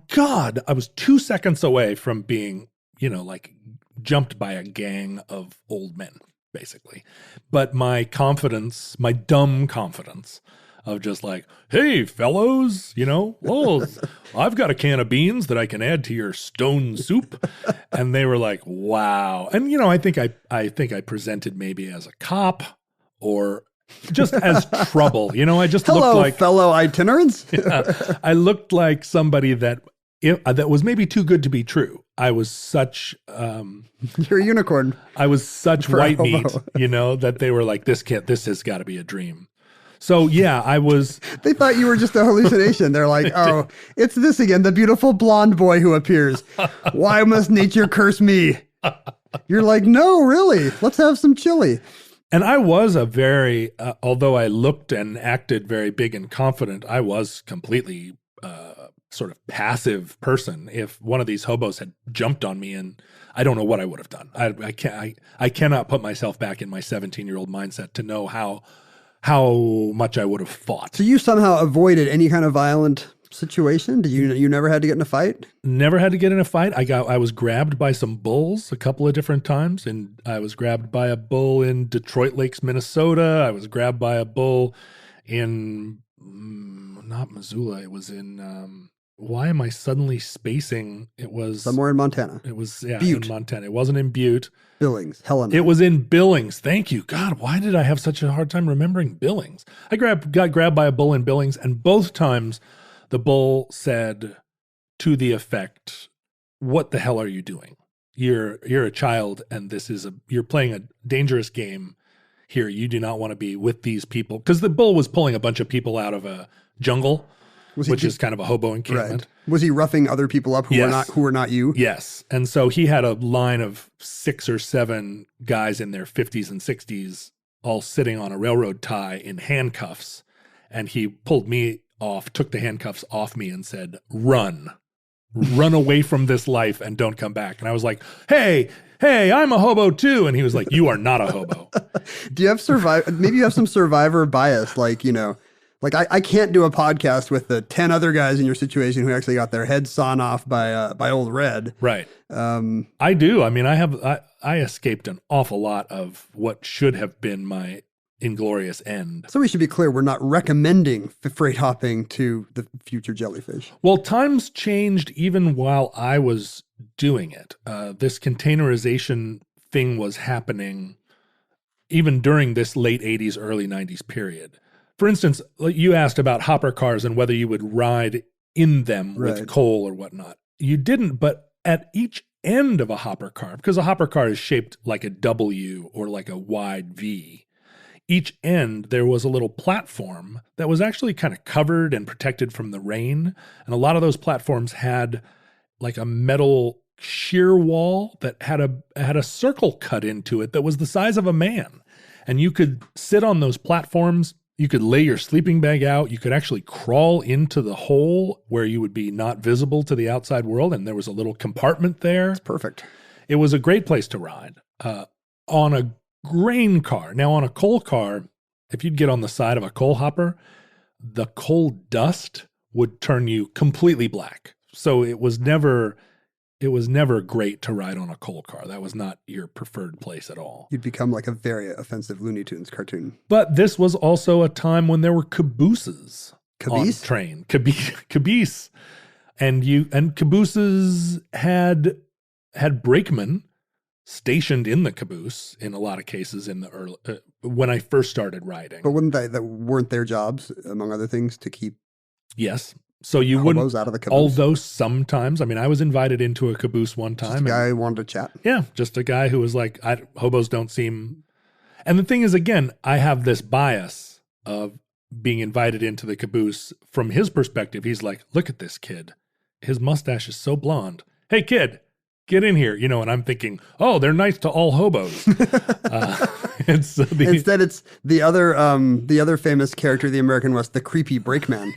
God. I was 2 seconds away from being, like jumped by a gang of old men, basically. But my confidence, my dumb confidence, of just like, hey, fellows, well, I've got a can of beans that I can add to your stone soup. And they were like, wow. And, I think I presented maybe as a cop or just as trouble. I just hello, looked like fellow itinerants. Yeah, I looked like somebody that was maybe too good to be true. I was such you're a unicorn. I was such white meat, that they were like, this has got to be a dream. So, yeah, I was. They thought you were just a hallucination. They're like, oh, it's this again, the beautiful blonde boy who appears. Why must nature curse me? You're like, no, really. Let's have some chili. And I was a very, although I looked and acted very big and confident, I was completely sort of passive person. If one of these hobos had jumped on me, and I don't know what I would have done. I cannot put myself back in my 17-year-old mindset to know how much I would have fought. So you somehow avoided any kind of violent situation? Did you never had to get in a fight? Never had to get in a fight. I was grabbed by some bulls a couple of different times, and I was grabbed by a bull in Detroit Lakes, Minnesota. I was grabbed by a bull in not Missoula. It was in why am I suddenly spacing? It was somewhere in Montana. It was Butte. In Montana. It wasn't in Butte. Billings, Helena. It was in Billings. Thank you. God, why did I have such a hard time remembering Billings? I got grabbed by a bull in Billings, and both times the bull said to the effect, "What the hell are you doing? You're a child, and you're playing a dangerous game here. You do not want to be with these people." Because the bull was pulling a bunch of people out of a jungle, which is kind of a hobo encampment. Right. Was he roughing other people up who were not you? Yes. And so he had a line of 6 or 7 guys in their 50s and 60s all sitting on a railroad tie in handcuffs. And he pulled me off, took the handcuffs off me and said, run away from this life and don't come back. And I was like, hey, I'm a hobo too. And he was like, you are not a hobo. Do you have maybe you have some survivor bias? Like, like I can't do a podcast with the 10 other guys in your situation who actually got their heads sawn off by Old Red. Right. I do. I mean, I escaped an awful lot of what should have been my inglorious end. So we should be clear, we're not recommending freight hopping to the future jellyfish. Well, times changed even while I was doing it. This containerization thing was happening even during this late 80s, early 90s period. For instance, like you asked about hopper cars and whether you would ride in them with Right. coal or whatnot. You didn't, but at each end of a hopper car, because a hopper car is shaped like a W or like a wide V, each end there was a little platform that was actually kind of covered and protected from the rain. And a lot of those platforms had like a metal shear wall that had a circle cut into it that was the size of a man. And you could sit on those platforms. You could lay your sleeping bag out. You could actually crawl into the hole where you would be not visible to the outside world. And there was a little compartment there. It's perfect. It was a great place to ride. On a grain car. Now, on a coal car, if you'd get on the side of a coal hopper, the coal dust would turn you completely black. So it was never great to ride on a coal car. That was not your preferred place at all. You'd become like a very offensive Looney Tunes cartoon. But this was also a time when there were cabooses on Caboose? train. Caboose. And cabooses had brakemen stationed in the caboose in a lot of cases in the early when I first started riding. But weren't their jobs, among other things, to keep Yes. So you hobos wouldn't, out of the caboose? although sometimes, I mean, I was invited into a caboose one time. Just a guy who wanted to chat. Yeah, just a guy who was like, hobos don't seem. And the thing is, again, I have this bias of being invited into the caboose from his perspective. He's like, look at this kid. His mustache is so blonde. Hey, kid, get in here. And I'm thinking, oh, they're nice to all hobos. Instead, it's the other famous character of the American West, the creepy brakeman.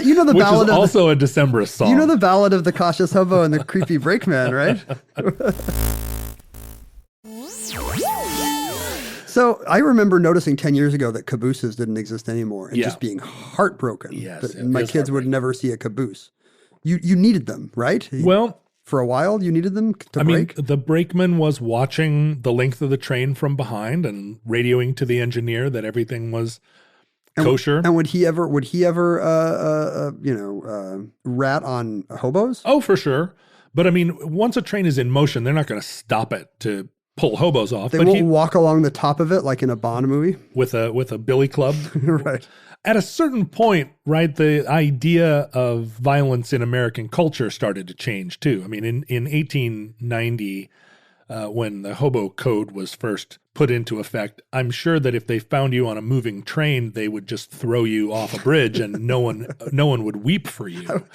You know the which ballad is of also a Decemberist song. You know the ballad of the cautious hobo and the creepy brakeman, right? So I remember noticing 10 years ago that cabooses didn't exist anymore and just being heartbroken. Yes, that it my is kids would heartbreaking. never see a caboose. You needed them, right? Well, For a while, you needed them to break? the brakeman was watching the length of the train from behind and radioing to the engineer that everything was kosher. And would he ever rat on hobos? Oh, for sure. But I mean, once a train is in motion, they're not going to stop it to pull hobos off. They but won't walk along the top of it like in a Bond movie? with a billy club. Right. At a certain point, right, the idea of violence in American culture started to change too. I mean, in 1890, when the hobo code was first put into effect, I'm sure that if they found you on a moving train, they would just throw you off a bridge, and no one would weep for you.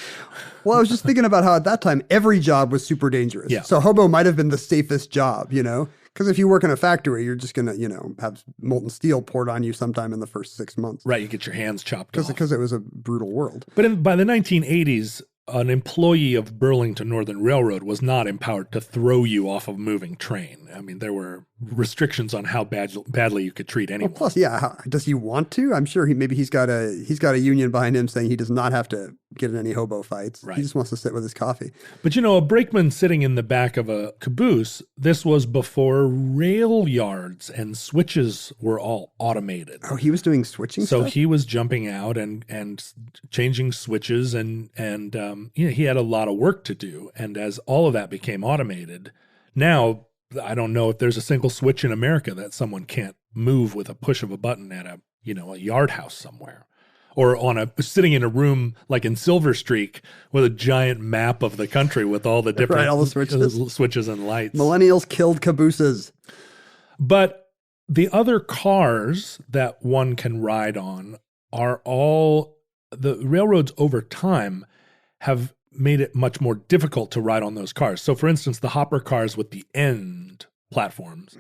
Well, I was just thinking about how at that time, every job was super dangerous. Yeah. So hobo might have been the safest job, because if you work in a factory, you're just going to, have molten steel poured on you sometime in the first 6 months. Right, you get your hands chopped off. Because it was a brutal world. But by the 1980s, an employee of Burlington Northern Railroad was not empowered to throw you off a moving train. I mean, there were restrictions on how badly you could treat anyone. Well, plus, does he want to? I'm sure he's got a union behind him saying he does not have to get in any hobo fights. Right. He just wants to sit with his coffee. But a brakeman sitting in the back of a caboose, this was before rail yards and switches were all automated. Oh, he was doing switching So stuff? he was jumping out and changing switches and he had a lot of work to do. And as all of that became automated, now I don't know if there's a single switch in America that someone can't move with a push of a button at a yard house somewhere. Or sitting in a room like in Silver Streak with a giant map of the country with all the different Right, all the switches and lights. Millennials killed cabooses. But the other cars that one can ride on are all the railroads over time have made it much more difficult to ride on those cars. So for instance, the hopper cars with the end platforms,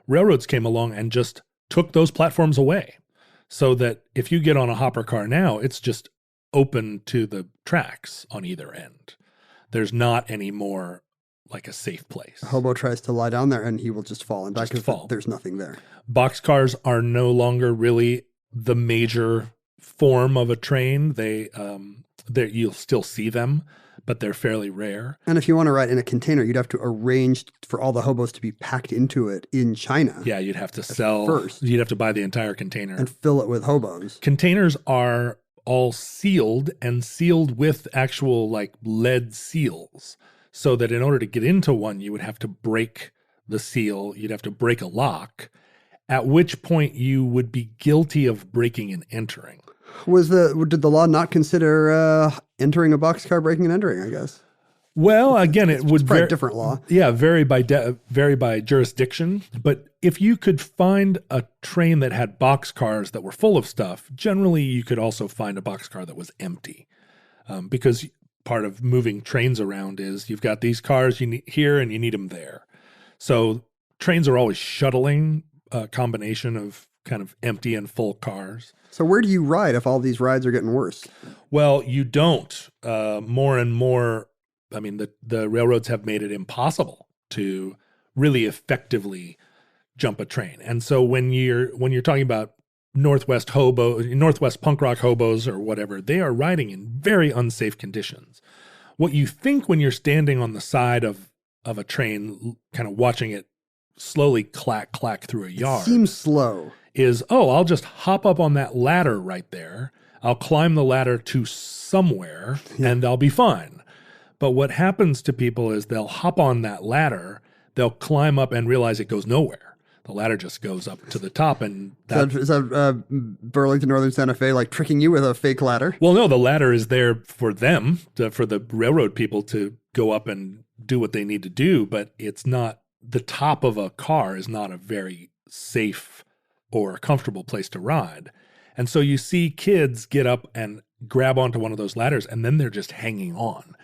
railroads came along and just took those platforms away. So that if you get on a hopper car now, it's just open to the tracks on either end. There's not any more like a safe place. A hobo tries to lie down there and he will just fall and back because there's nothing there. Boxcars are no longer really the major form of a train. You'll still see them, but they're fairly rare. And if you want to ride in a container, you'd have to arrange for all the hobos to be packed into it in China. Yeah, you'd have to sell first. You'd have to buy the entire container And fill it with hobos. Containers are all sealed and sealed with actual like lead seals, so that in order to get into one, you would have to break the seal. You'd have to break a lock. at which point you would be guilty of breaking and entering. Did the law not consider entering a boxcar breaking and entering, I guess? Well, again, it would probably a different law. Yeah, vary by jurisdiction. But if you could find a train that had boxcars that were full of stuff, generally you could also find a boxcar that was empty, because part of moving trains around is you've got these cars you need here and you need them there. So trains are always shuttling a combination of kind of empty and full cars. So where do you ride if all these rides are getting worse? Well, you don't. More and more. I mean, the railroads have made it impossible to really effectively jump a train. And so when you're talking about Northwest punk rock hobos or whatever, they are riding in very unsafe conditions. What you think when you're standing on the side of a train, kind of watching it slowly clack through a yard, it seems slow, is, I'll just hop up on that ladder right there. I'll climb the ladder to somewhere and I'll be fine. But what happens to people is they'll hop on that ladder, they'll climb up and realize it goes nowhere. The ladder just goes up to the top. And is that Burlington Northern Santa Fe like tricking you with a fake ladder? Well, no, the ladder is there for them, for the railroad people to go up and do what they need to do. But it's not, the top of a car is not a very safe or comfortable place to ride. And so you see kids get up and grab onto one of those ladders and then they're just hanging on.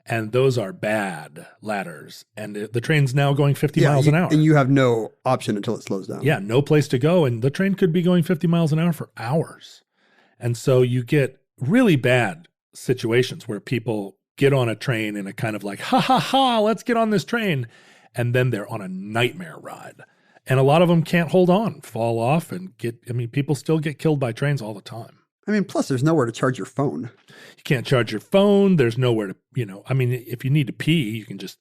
And those are bad ladders. And the train's now going 50 miles an hour. And you have no option until it slows down. Yeah, no place to go. And the train could be going 50 miles an hour for hours. And so you get really bad situations where people get on a train in a kind of like, let's get on this train. And then they're on a nightmare ride. And a lot of them can't hold on, fall off, and people still get killed by trains all the time. I mean, plus there's nowhere to charge your phone. You can't charge your phone. There's nowhere to, if you need to pee, you can just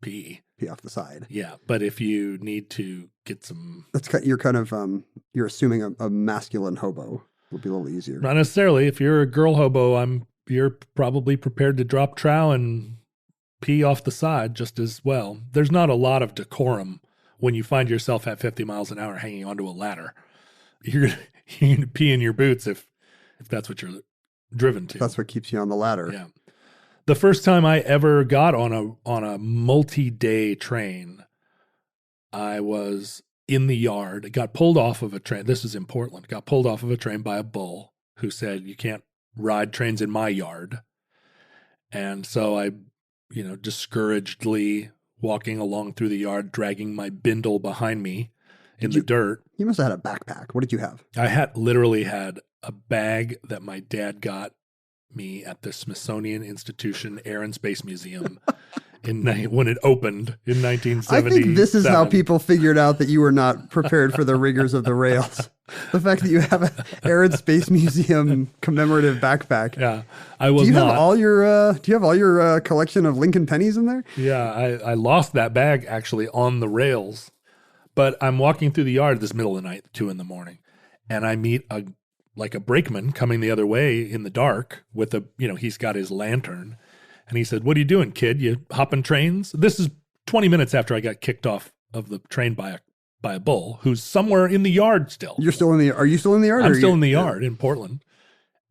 pee. Pee off the side. Yeah. But if you need to get some. You're assuming a masculine hobo would be a little easier. Not necessarily. If you're a girl hobo, you're probably prepared to drop trow and pee off the side just as well. There's not a lot of decorum when you find yourself at 50 miles an hour hanging onto a ladder. You're gonna pee in your boots if that's what you're driven to. That's what keeps you on the ladder. Yeah. The first time I ever got on a multi-day train, I was in the yard. Got pulled off of a train. This is in Portland. Got pulled off of a train by a bull who said, "You can't ride trains in my yard." And so I, discouragedly walking along through the yard, dragging my bindle behind me in the dirt. You must have had a backpack. What did you have? I literally had a bag that my dad got me at the Smithsonian Institution Air and Space Museum when it opened in 1970. I think this is how people figured out that you were not prepared for the rigors of the rails. The fact that you have an Air and Space Museum commemorative backpack. Yeah, I was do you not. Have all your collection of Lincoln pennies in there? Yeah, I lost that bag actually on the rails. But I'm walking through the yard this middle of the night, 2 a.m, and I meet a brakeman coming the other way in the dark with he's got his lantern. And he said, "What are you doing, kid? You hopping trains?" This is 20 minutes after I got kicked off of the train by a bull who's somewhere in the yard still. Are you still in the yard? I'm still in the yard in Portland.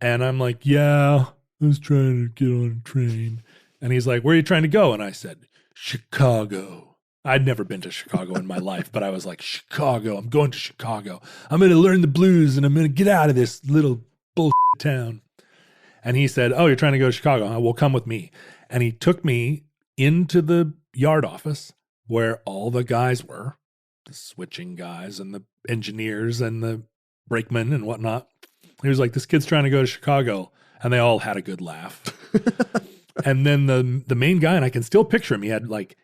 And I'm like, "Yeah, I was trying to get on a train." And he's like, "Where are you trying to go?" And I said, "Chicago." I'd never been to Chicago in my life, but I was like, "Chicago, I'm going to Chicago. I'm going to learn the blues and I'm going to get out of this little bullshit town." And he said, "Oh, you're trying to go to Chicago? Well, come with me." And he took me into the yard office where all the guys were, the switching guys and the engineers and the brakemen and whatnot. He was like, "This kid's trying to go to Chicago." And they all had a good laugh. And then the main guy, and I can still picture him,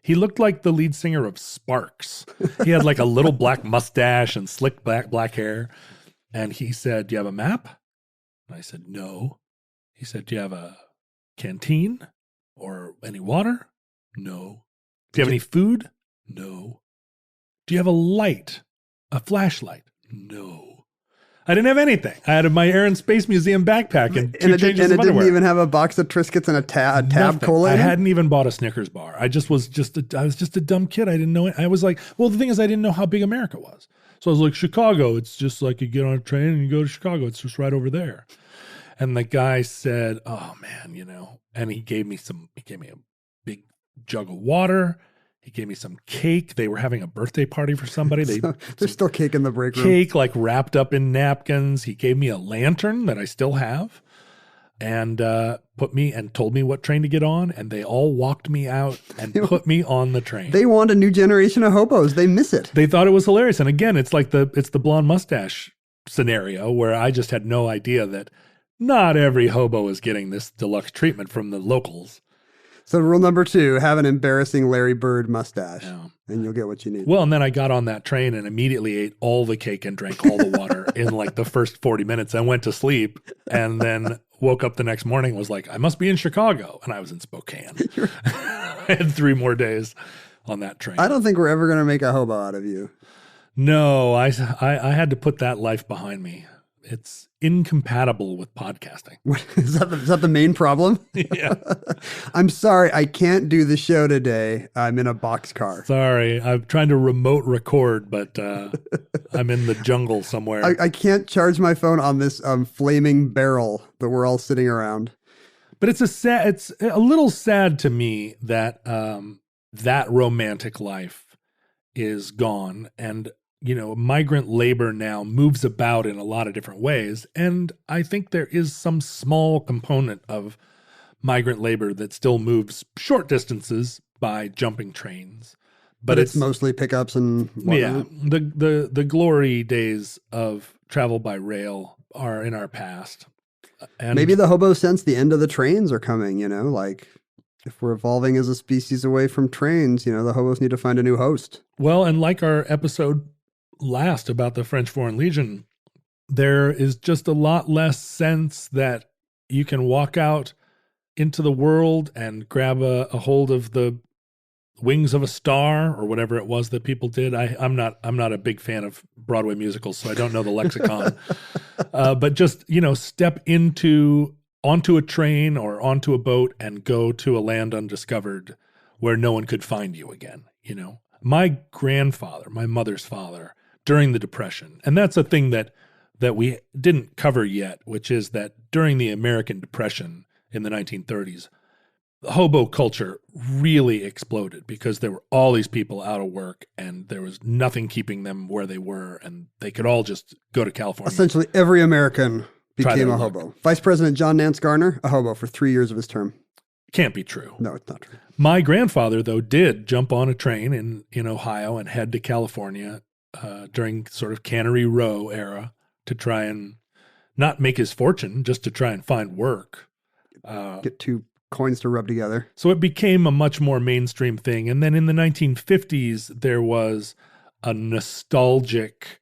he looked like the lead singer of Sparks. He had like a little black mustache and slick black hair. And he said, "Do you have a map?" And I said, "No." He said, "Do you have a canteen or any water?" "No." "Do you have any food?" "No." "Do you have a light, a flashlight?" "No." I didn't have anything. I had my Air and Space Museum backpack and two And it, changes and it of didn't underwear. even have a box of Triscuits and a tab Nothing. cola. I in it? hadn't even bought a Snickers bar. I was just a dumb kid. I didn't know it. I was like, well, the thing is, I didn't know how big America was. So I was like, Chicago. It's just like you get on a train and you go to Chicago. It's just right over there. And the guy said, oh man, and he gave me a big jug of water. He gave me some cake. They were having a birthday party for somebody. There's still cake in the break room. Cake like wrapped up in napkins. He gave me a lantern that I still have and told me what train to get on. And they all walked me out and put me on the train. They want a new generation of hobos. They miss it. They thought it was hilarious. And again, it's the blonde mustache scenario where I just had no idea that not every hobo is getting this deluxe treatment from the locals. So rule number 2, have an embarrassing Larry Bird mustache, and you'll get what you need. Well, and then I got on that train and immediately ate all the cake and drank all the water in like the first 40 minutes. I went to sleep and then woke up the next morning, was like, I must be in Chicago. And I was in Spokane. I had 3 more days on that train. I don't think we're ever going to make a hobo out of you. No, I had to put that life behind me. It's incompatible with podcasting. Is that the main problem? Yeah. I'm sorry, I can't do the show today. I'm in a boxcar. Sorry, I'm trying to remote record, but I'm in the jungle somewhere. I can't charge my phone on this flaming barrel that we're all sitting around. But it's a little sad to me that that romantic life is gone, and migrant labor now moves about in a lot of different ways. And I think there is some small component of migrant labor that still moves short distances by jumping trains. But it's mostly pickups and whatnot. Yeah. The glory days of travel by rail are in our past. And maybe the hobo sense the end of the trains are coming, like if we're evolving as a species away from trains, the hobos need to find a new host. Well, and like our episode last about the French Foreign Legion, there is just a lot less sense that you can walk out into the world and grab a hold of the wings of a star or whatever it was that people did. I'm not a big fan of Broadway musicals, so I don't know the lexicon. But just step onto a train or onto a boat and go to a land undiscovered where no one could find you again. My grandfather, my mother's father, during the Depression. And that's a thing that we didn't cover yet, which is that during the American Depression in the 1930s, the hobo culture really exploded because there were all these people out of work and there was nothing keeping them where they were, and they could all just go to California. Essentially every American became a hobo. Vice President John Nance Garner, a hobo for 3 years of his term. Can't be true. No, it's not true. My grandfather, though, did jump on a train in Ohio and head to California during sort of Cannery Row era to try and not make his fortune, just to try and find work. Get 2 coins to rub together. So it became a much more mainstream thing. And then in the 1950s, there was a nostalgic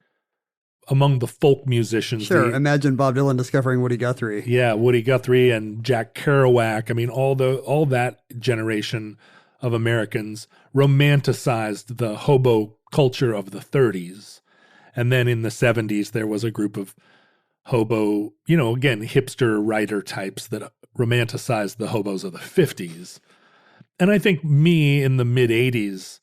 among the folk musicians. Sure. Imagine Bob Dylan discovering Woody Guthrie. Yeah, Woody Guthrie and Jack Kerouac. I mean, all that generation of Americans romanticized the hobo culture of the 30s. And then in the 70s, there was a group of hobo, again, hipster writer types that romanticized the hobos of the 50s. And I think me in the mid 80s,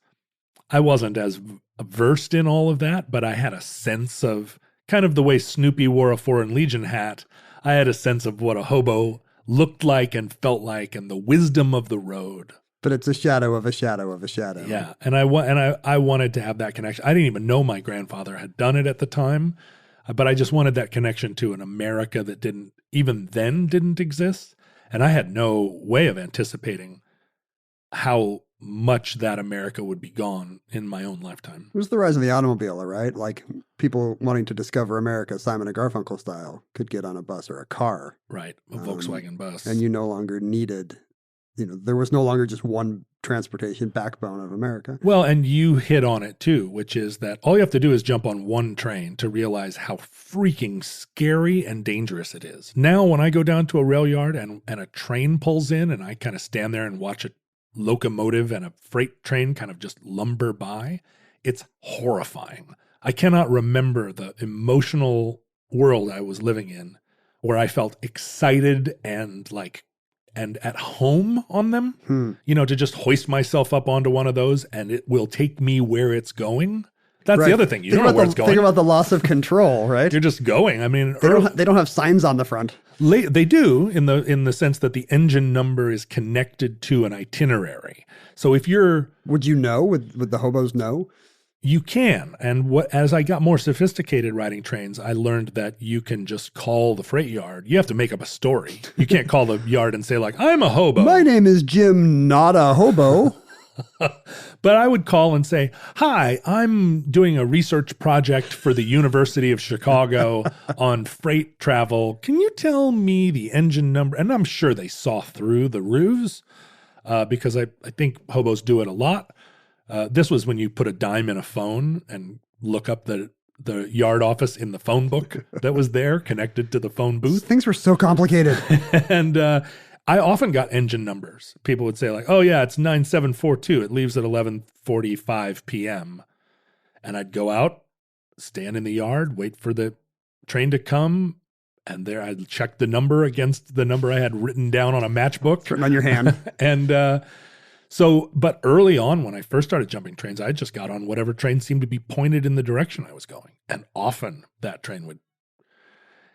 I wasn't as versed in all of that, but I had a sense of kind of the way Snoopy wore a Foreign Legion hat. I had a sense of what a hobo looked like and felt like and the wisdom of the road. But it's a shadow of a shadow of a shadow. Yeah. And I wanted to have that connection. I didn't even know my grandfather had done it at the time, but I just wanted that connection to an America that didn't exist. And I had no way of anticipating how much that America would be gone in my own lifetime. It was the rise of the automobile, right? Like people wanting to discover America, Simon and Garfunkel style, could get on a bus or a car. Right. A Volkswagen bus. And you no longer needed, there was no longer just one transportation backbone of America. Well, and you hit on it too, which is that all you have to do is jump on one train to realize how freaking scary and dangerous it is. Now, when I go down to a rail yard and a train pulls in and I kind of stand there and watch a locomotive and a freight train kind of just lumber by, it's horrifying. I cannot remember the emotional world I was living in where I felt excited and at home on them, to just hoist myself up onto one of those and it will take me where it's going. That's the other thing. You don't know where it's going. Think about the loss of control, right? You're just going. I mean, they don't have signs on the front. They do in the sense that the engine number is connected to an itinerary. So if you're... Would you know? Would the hobos know? You can. And as I got more sophisticated riding trains, I learned that you can just call the freight yard. You have to make up a story. You can't call the yard and say like, I'm a hobo. My name is Jim, not a hobo. But I would call and say, hi, I'm doing a research project for the University of Chicago on freight travel. Can you tell me the engine number? And I'm sure they saw through the ruse because I think hobos do it a lot. This was when you put a dime in a phone and look up the yard office in the phone book that was there connected to the phone booth. Things were so complicated. And I often got engine numbers. People would say like, oh yeah, it's 9742. It leaves at 11:45 p.m. And I'd go out, stand in the yard, wait for the train to come. And there I'd check the number against the number I had written down on a matchbook. Written on your hand. And but early on when I first started jumping trains, I just got on whatever train seemed to be pointed in the direction I was going. And often that train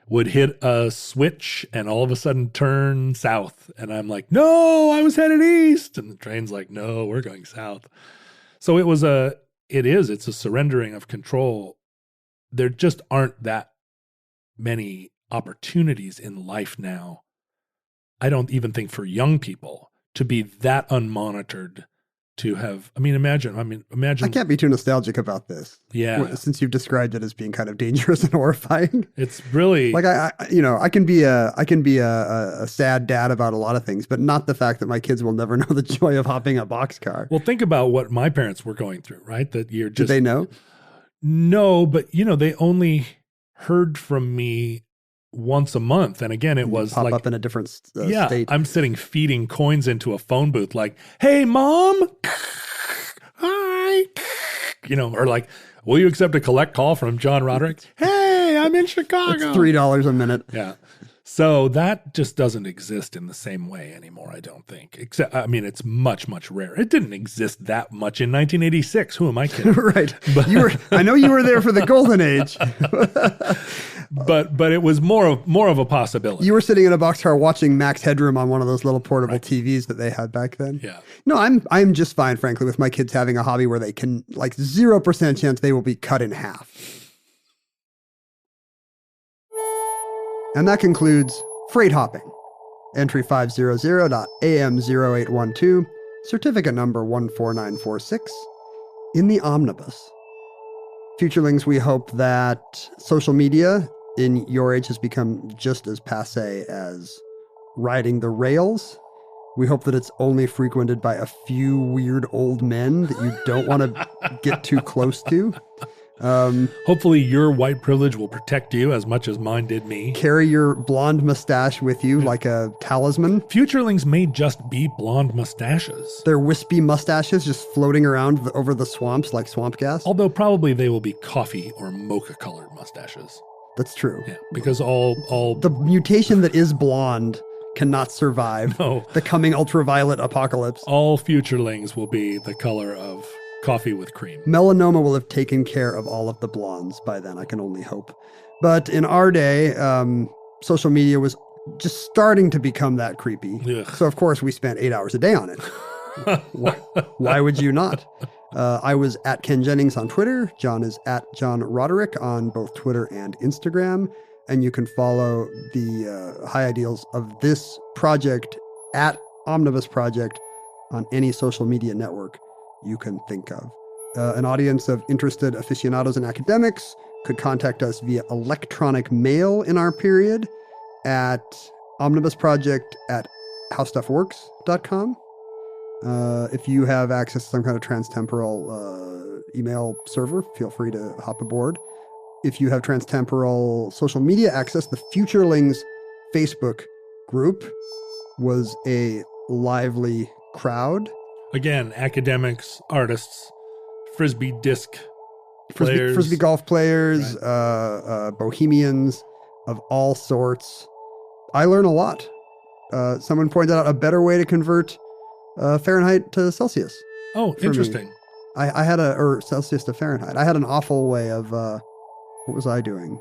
would hit a switch and all of a sudden turn south. And I'm like, no, I was headed east. And the train's like, no, we're going south. So it's a surrendering of control. There just aren't that many opportunities in life now. I don't even think for young people to be that unmonitored, to have, imagine. I can't be too nostalgic about this. Yeah. Since you've described it as being kind of dangerous and horrifying. It's really like, I can be a sad dad about a lot of things, but not the fact that my kids will never know the joy of hopping a boxcar. Well, think about what my parents were going through, right? That you're just. Did they know? No, but they only heard from me once a month. And again, it was pop like up in a different state. I'm sitting feeding coins into a phone booth like, hey, Mom, hi, or like, will you accept a collect call from John Roderick? Hey, I'm in Chicago. It's $3 a minute. Yeah. So that just doesn't exist in the same way anymore, I don't think. Except, it's much, much rarer. It didn't exist that much in 1986. Who am I kidding? Right. But I know you were there for the golden age. But it was more of a possibility. You were sitting in a boxcar watching Max Headroom on one of those little portable TVs that they had back then. Yeah. No, I'm just fine, frankly, with my kids having a hobby where they can, 0% chance they will be cut in half. And that concludes Freight Hopping. Entry 500.AM0812, certificate number 14946, in the omnibus. Futurelings, we hope that social media in your age has become just as passé as riding the rails. We hope that it's only frequented by a few weird old men that you don't want to get too close to. Hopefully your white privilege will protect you as much as mine did me. Carry your blonde mustache with you like a talisman. Futurelings may just be blonde mustaches. They're wispy mustaches just floating around over the swamps like swamp gas. Although probably they will be coffee or mocha colored mustaches. That's true. Yeah, because all the mutation that is blonde cannot survive the coming ultraviolet apocalypse. All futurelings will be the color of coffee with cream. Melanoma will have taken care of all of the blondes by then, I can only hope. But in our day, social media was just starting to become that creepy. Ugh. So of course we spent 8 hours a day on it. Why would you not? I was at Ken Jennings on Twitter. John is at John Roderick on both Twitter and Instagram. And you can follow the high ideals of this project at Omnibus Project on any social media network you can think of. An audience of interested aficionados and academics could contact us via electronic mail in our period at omnibusproject@howstuffworks.com. If you have access to some kind of transtemporal email server, feel free to hop aboard. If you have transtemporal social media access, the Futurelings Facebook group was a lively crowd. Again, academics, artists, Frisbee disc players. Frisbee golf players, bohemians of all sorts. I learn a lot. Someone pointed out a better way to convert Fahrenheit to Celsius. Oh, interesting. I had or Celsius to Fahrenheit. I had an awful way of, what was I doing?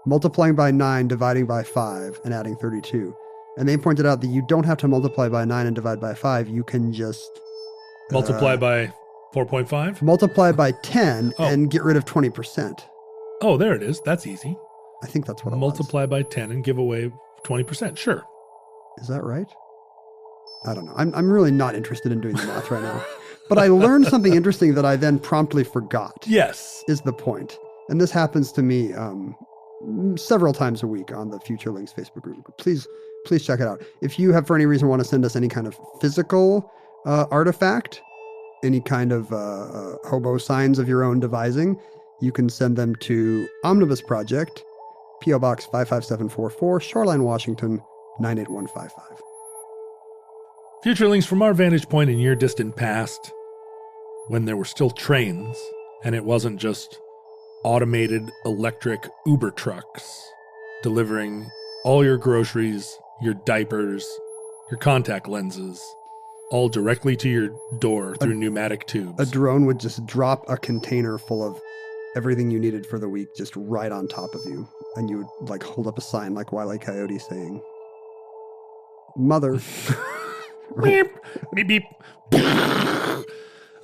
Multiplying by 9, dividing by 5, and adding 32. And they pointed out that you don't have to multiply by 9 and divide by 5. You can just... Multiply by 4.5? Multiply by 10 and get rid of 20%. Oh, there it is. That's easy. I think that's what it Multiply by 10 and give away 20%. Sure. Is that right? I don't know. I'm really not interested in doing the math right now. But I learned something interesting that I then promptly forgot. Yes. Is the point. And this happens to me several times a week on the Future Links Facebook group. Please check it out. If you have, for any reason, want to send us any kind of physical artifact, any kind of hobo signs of your own devising, you can send them to Omnibus Project, P.O. Box 55744, Shoreline, Washington, 98155. Future Links from our vantage point in your distant past, when there were still trains, and it wasn't just automated electric Uber trucks delivering all your groceries, your diapers, your contact lenses, all directly to your door through pneumatic tubes. A drone would just drop a container full of everything you needed for the week just right on top of you. And you would like hold up a sign like Wile E. Coyote saying, "Mother." Beep, beep, beep.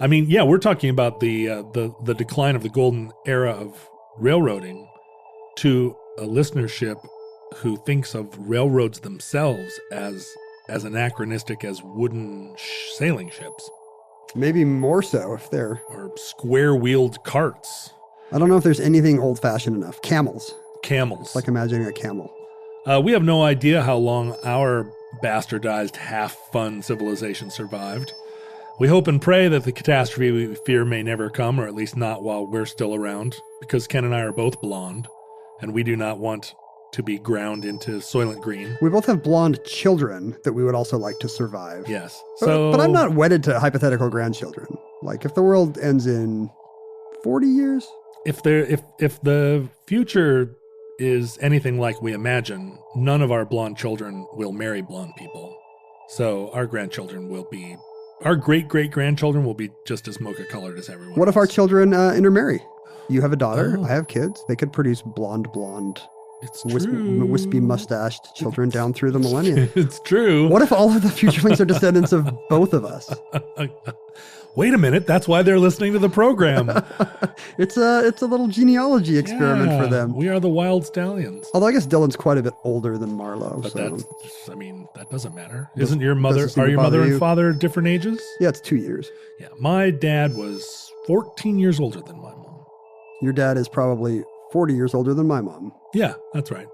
I mean, yeah, we're talking about the decline of the golden era of railroading to a listenership who thinks of railroads themselves as anachronistic as wooden sailing ships. Maybe more so if they're... Or square-wheeled carts. I don't know if there's anything old-fashioned enough. Camels. Camels. Like imagining a camel. We have no idea how long our bastardized half-fun civilization survived. We hope and pray that the catastrophe we fear may never come, or at least not while we're still around, because Ken and I are both blonde, and we do not want to be ground into Soylent Green. We both have blonde children that we would also like to survive. Yes. But I'm not wedded to hypothetical grandchildren. Like, if the world ends in 40 years? If the future is anything like we imagine, none of our blonde children will marry blonde people. So our grandchildren will be... Our great-great-grandchildren will be just as mocha-colored as everyone What if our else. children intermarry? You have a daughter, Oh. I have kids. They could produce blonde, It's true. wispy mustached children down through the millennia. It's true. What if all of the futurelings are descendants of both of us? Wait a minute. That's why they're listening to the program. It's a little genealogy experiment Yeah, for them. We are the wild stallions. Although I guess Dylan's quite a bit older than Marlo. But So. that doesn't matter. Isn't your mother, doesn't seem are to your bother mother you. and father different ages? Yeah, it's 2 years. Yeah. My dad was 14 years older than my mom. Your dad is probably 40 years older than my mom. Yeah, that's right.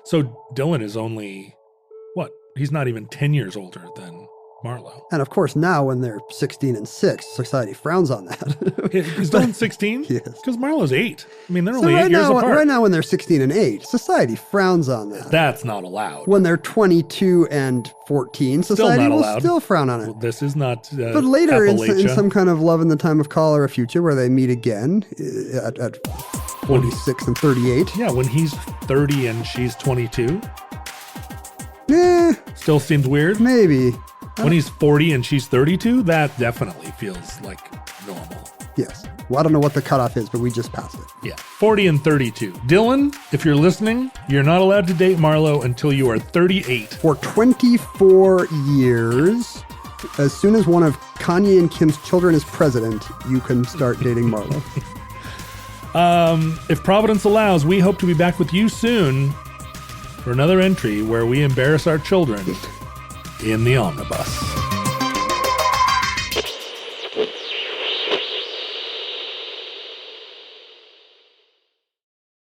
So Dylan is only, what? He's not even 10 years older than Marlo. And of course, now when they're 16 and 6, society frowns on that. Is Dylan 16? Yes. Because Marlo's 8. I mean, they're So only 8 years apart. right now, when they're 16 and 8, society frowns on that. That's not allowed. When they're 22 and 14, society not will allowed. still frown on it. Well, this is not But later, in Appalachia. some kind of love in the time of cholera future, where they meet again at 46 and 38. Yeah, when he's 30 and she's 22. Still seems weird. Maybe. When he's 40 and she's 32, that definitely feels like normal. Yes. Well, I don't know what the cutoff is, but we just passed it. Yeah, 40 and 32. Dylan, if you're listening, you're not allowed to date Marlo until you are 38. For 24 years, as soon as one of Kanye and Kim's children is president, you can start dating Marlo. If Providence allows, we hope to be back with you soon for another entry where we embarrass our children in the omnibus.